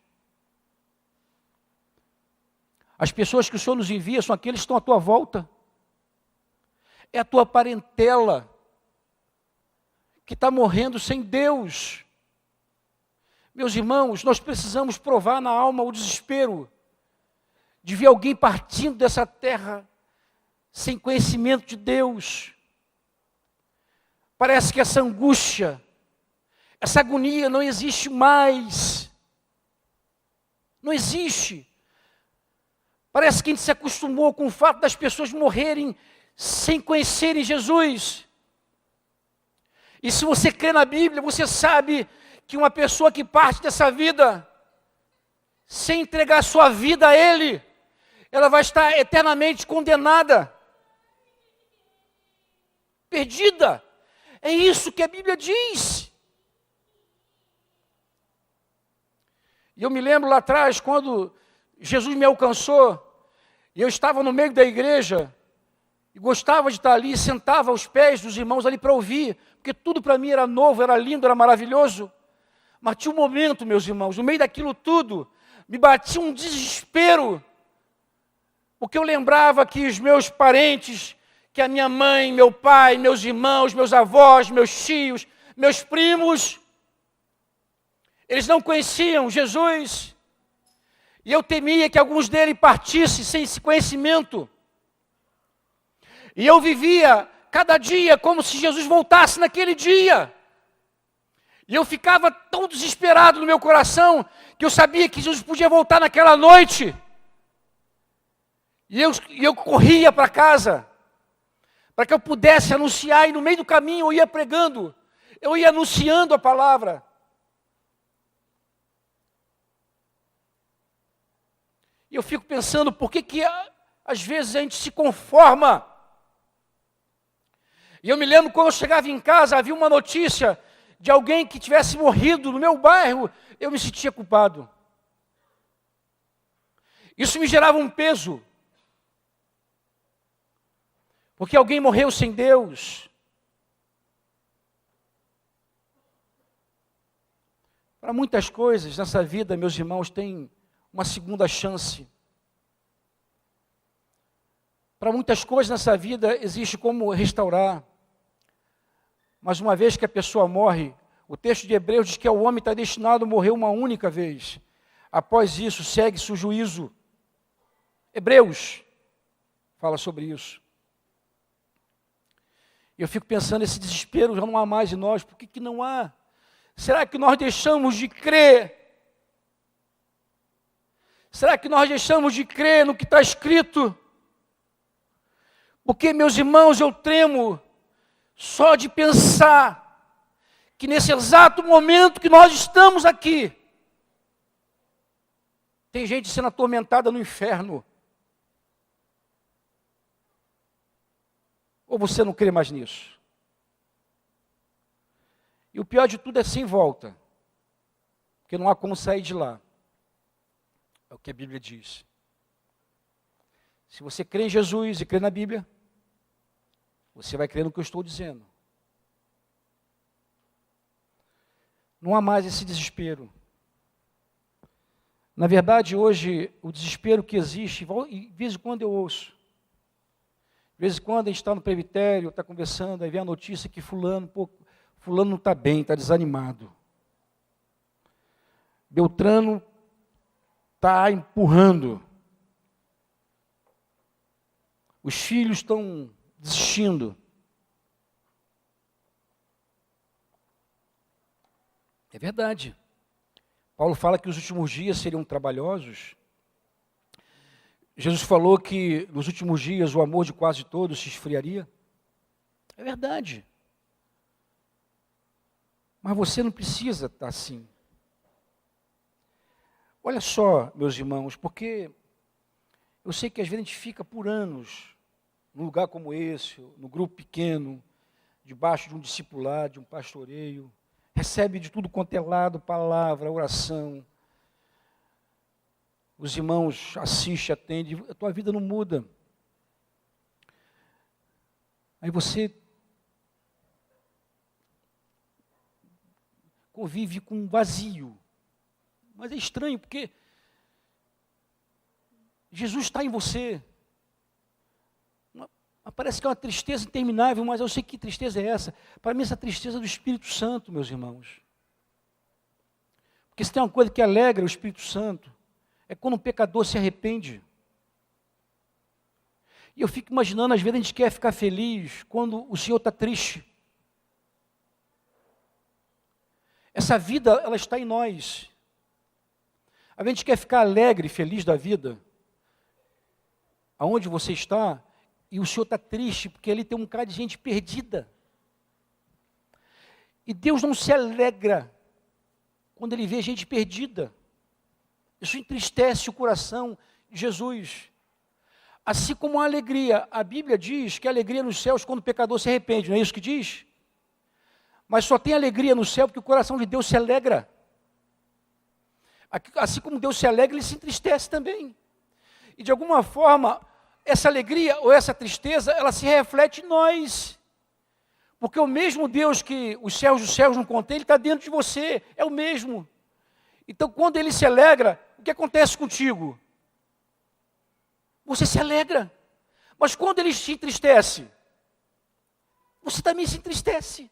As pessoas que o Senhor nos envia são aqueles que estão à tua volta. É a tua parentela que está morrendo sem Deus. Meus irmãos, nós precisamos provar na alma o desespero de ver alguém partindo dessa terra sem conhecimento de Deus. Parece que essa angústia, essa agonia não existe mais. Não existe. Parece que a gente se acostumou com o fato das pessoas morrerem sem conhecerem Jesus. E se você crê na Bíblia, você sabe que uma pessoa que parte dessa vida, sem entregar sua vida a Ele, ela vai estar eternamente condenada, perdida. É isso que a Bíblia diz. E eu me lembro lá atrás, quando Jesus me alcançou, e eu estava no meio da igreja, e gostava de estar ali, sentava aos pés dos irmãos ali para ouvir, porque tudo para mim era novo, era lindo, era maravilhoso. Mas tinha um momento, meus irmãos, no meio daquilo tudo, me batia um desespero, porque eu lembrava que os meus parentes, que a minha mãe, meu pai, meus irmãos, meus avós, meus tios, meus primos, eles não conheciam Jesus, e eu temia que alguns deles partissem sem esse conhecimento. E eu vivia cada dia como se Jesus voltasse naquele dia. E eu ficava tão desesperado no meu coração, que eu sabia que Jesus podia voltar naquela noite. E eu corria para casa, para que eu pudesse anunciar, e no meio do caminho eu ia pregando, eu ia anunciando a palavra. E eu fico pensando, por que às vezes a gente se conforma? E eu me lembro quando eu chegava em casa, havia uma notícia de alguém que tivesse morrido no meu bairro, eu me sentia culpado. Isso me gerava um peso. Porque alguém morreu sem Deus. Para muitas coisas nessa vida, meus irmãos, tem uma segunda chance. Para muitas coisas nessa vida existe como restaurar. Mas uma vez que a pessoa morre, o texto de Hebreus diz que o homem está destinado a morrer uma única vez. Após isso, segue-se o juízo. Hebreus fala sobre isso. E eu fico pensando, esse desespero já não há mais em nós. Por que não há? Será que nós deixamos de crer? Será que nós deixamos de crer no que está escrito? Porque, meus irmãos, eu tremo só de pensar que nesse exato momento que nós estamos aqui, tem gente sendo atormentada no inferno. Ou você não crê mais nisso? E o pior de tudo é sem volta, porque não há como sair de lá. É o que a Bíblia diz. Se você crê em Jesus e crê na Bíblia, você vai crer no que eu estou dizendo. Não há mais esse desespero. Na verdade, hoje, o desespero que existe, e de vez em quando eu ouço. De vez em quando a gente está no presbitério, está conversando, aí vem a notícia que fulano não está bem, está desanimado. Beltrano está empurrando. Os filhos estão desistindo. É verdade. Paulo fala que os últimos dias seriam trabalhosos. Jesus falou que nos últimos dias o amor de quase todos se esfriaria. É verdade. Mas você não precisa estar assim. Olha só, meus irmãos, porque eu sei que às vezes a gente fica por anos num lugar como esse, no grupo pequeno, debaixo de um discipulado, de um pastoreio, recebe de tudo quanto é lado, palavra, oração. os irmãos assistem, atendem, a tua vida não muda. Aí você convive com um vazio. Mas é estranho, porque Jesus está em você. Parece que é uma tristeza interminável, mas eu sei que tristeza é essa. Para mim, essa tristeza é do Espírito Santo, meus irmãos. Porque se tem uma coisa que alegra o Espírito Santo, é quando um pecador se arrepende. E eu fico imaginando, às vezes a gente quer ficar feliz quando o Senhor está triste. Essa vida, ela está em nós. A gente quer ficar alegre, feliz da vida. Aonde você está, e o Senhor está triste, porque ali tem um bocado de gente perdida. E Deus não se alegra quando Ele vê gente perdida. Isso entristece o coração de Jesus. Assim como a alegria, a Bíblia diz que a alegria nos céus quando o pecador se arrepende, não é isso que diz? Mas só tem alegria no céu porque o coração de Deus se alegra. Assim como Deus se alegra, Ele se entristece também. E de alguma forma, essa alegria ou essa tristeza, ela se reflete em nós. Porque o mesmo Deus que os céus dos céus não contém, Ele está dentro de você, é o mesmo. Então, quando Ele se alegra, o que acontece contigo? Você se alegra. Mas quando Ele se entristece, você também se entristece.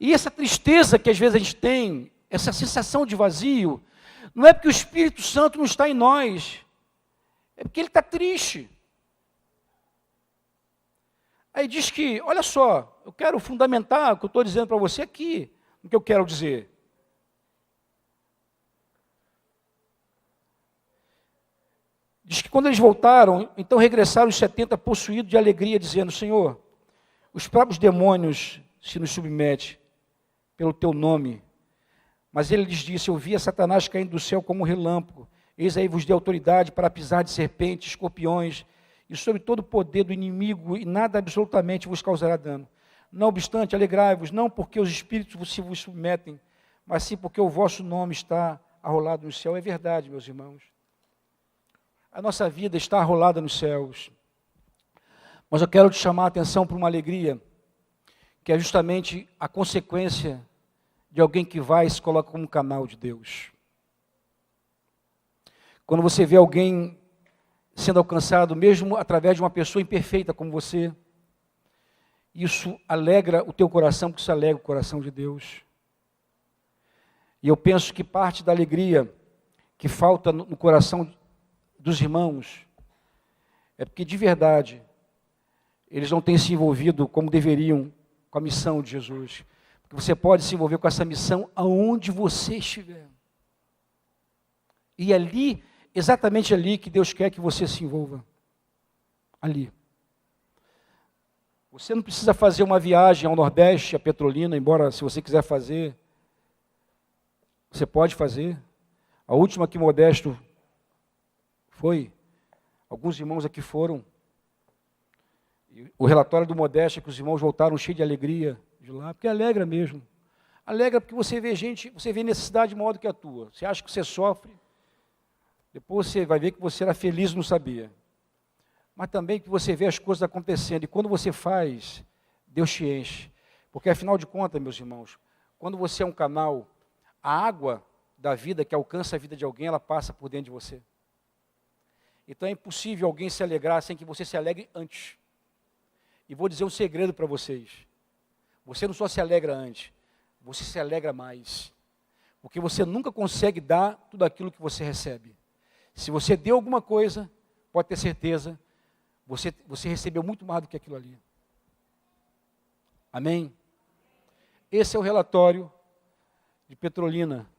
E essa tristeza que às vezes a gente tem, essa sensação de vazio, não é porque o Espírito Santo não está em nós, é porque Ele está triste. Aí diz que, olha só, eu quero fundamentar o que eu estou dizendo para você aqui, o que eu quero dizer. Diz que quando eles voltaram, então regressaram os 70 possuídos de alegria, dizendo, Senhor, os próprios demônios se nos submetem pelo teu nome. Mas ele lhes disse, eu via Satanás caindo do céu como um relâmpago. Eis aí vos dei autoridade para pisar de serpentes, escorpiões, e sobre todo o poder do inimigo, e nada absolutamente vos causará dano. Não obstante, alegrai-vos, não porque os espíritos se vos submetem, mas sim porque o vosso nome está arrolado no céu. É verdade, meus irmãos. A nossa vida está arrolada nos céus. Mas eu quero te chamar a atenção para uma alegria, que é justamente a consequência de alguém que vai e se coloca como um canal de Deus. Quando você vê alguém sendo alcançado, mesmo através de uma pessoa imperfeita como você, isso alegra o teu coração, porque isso alegra o coração de Deus. E eu penso que parte da alegria que falta no coração dos irmãos é porque de verdade eles não têm se envolvido como deveriam com a missão de Jesus. Porque você pode se envolver com essa missão aonde você estiver. E ali, exatamente ali que Deus quer que você se envolva. Ali. Você não precisa fazer uma viagem ao Nordeste, a Petrolina, embora se você quiser fazer, você pode fazer. A última que Modesto foi, alguns irmãos aqui foram. O relatório do Modesto é que os irmãos voltaram cheios de alegria de lá, porque alegra mesmo. Alegra porque você vê gente, você vê necessidade maior do que a tua. Você acha que você sofre, depois você vai ver que você era feliz e não sabia. Mas também que você vê as coisas acontecendo, e quando você faz, Deus te enche. Porque afinal de contas, meus irmãos, quando você é um canal, a água da vida que alcança a vida de alguém, ela passa por dentro de você. Então é impossível alguém se alegrar sem que você se alegre antes. E vou dizer um segredo para vocês. Você não só se alegra antes, você se alegra mais. Porque você nunca consegue dar tudo aquilo que você recebe. Se você deu alguma coisa, pode ter certeza, você recebeu muito mais do que aquilo ali. Amém? Esse é o relatório de Petrolina.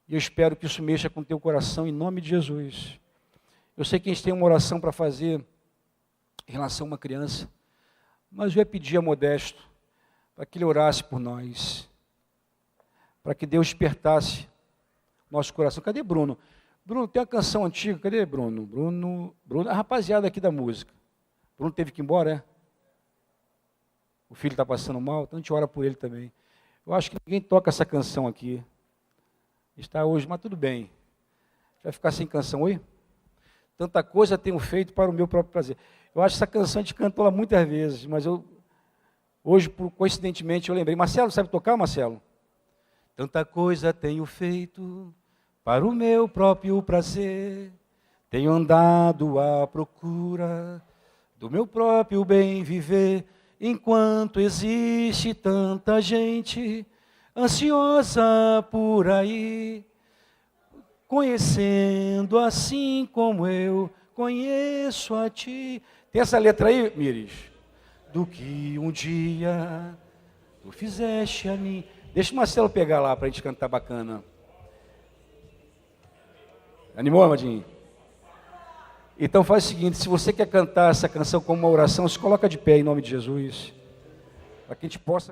E eu espero que isso mexa com o teu coração em nome de Jesus. Eu sei que a gente tem uma oração para fazer em relação a uma criança, mas eu ia pedir a Modesto para que ele orasse por nós, para que Deus despertasse nosso coração. Cadê Bruno? Bruno, tem uma canção antiga, cadê Bruno? Bruno, a rapaziada aqui da música. Bruno teve que ir embora, é? O filho está passando mal, então a gente ora por ele também. Eu acho que ninguém toca essa canção aqui. Está hoje, mas tudo bem. Vai ficar sem canção hoje? Tanta coisa tenho feito para o meu próprio prazer. Eu acho essa canção, a gente cantou ela muitas vezes, mas hoje, coincidentemente, eu lembrei. Marcelo, sabe tocar, Marcelo? Tanta coisa tenho feito para o meu próprio prazer. Tenho andado à procura do meu próprio bem viver, enquanto existe tanta gente ansiosa por aí, conhecendo assim como eu conheço a ti. Tem essa letra aí, Miris? Do que um dia tu fizeste a mim. Deixa o Marcelo pegar lá para a gente cantar bacana. Animou, Amadinho? Então faz o seguinte, se você quer cantar essa canção como uma oração, se coloca de pé em nome de Jesus, para que a gente possa...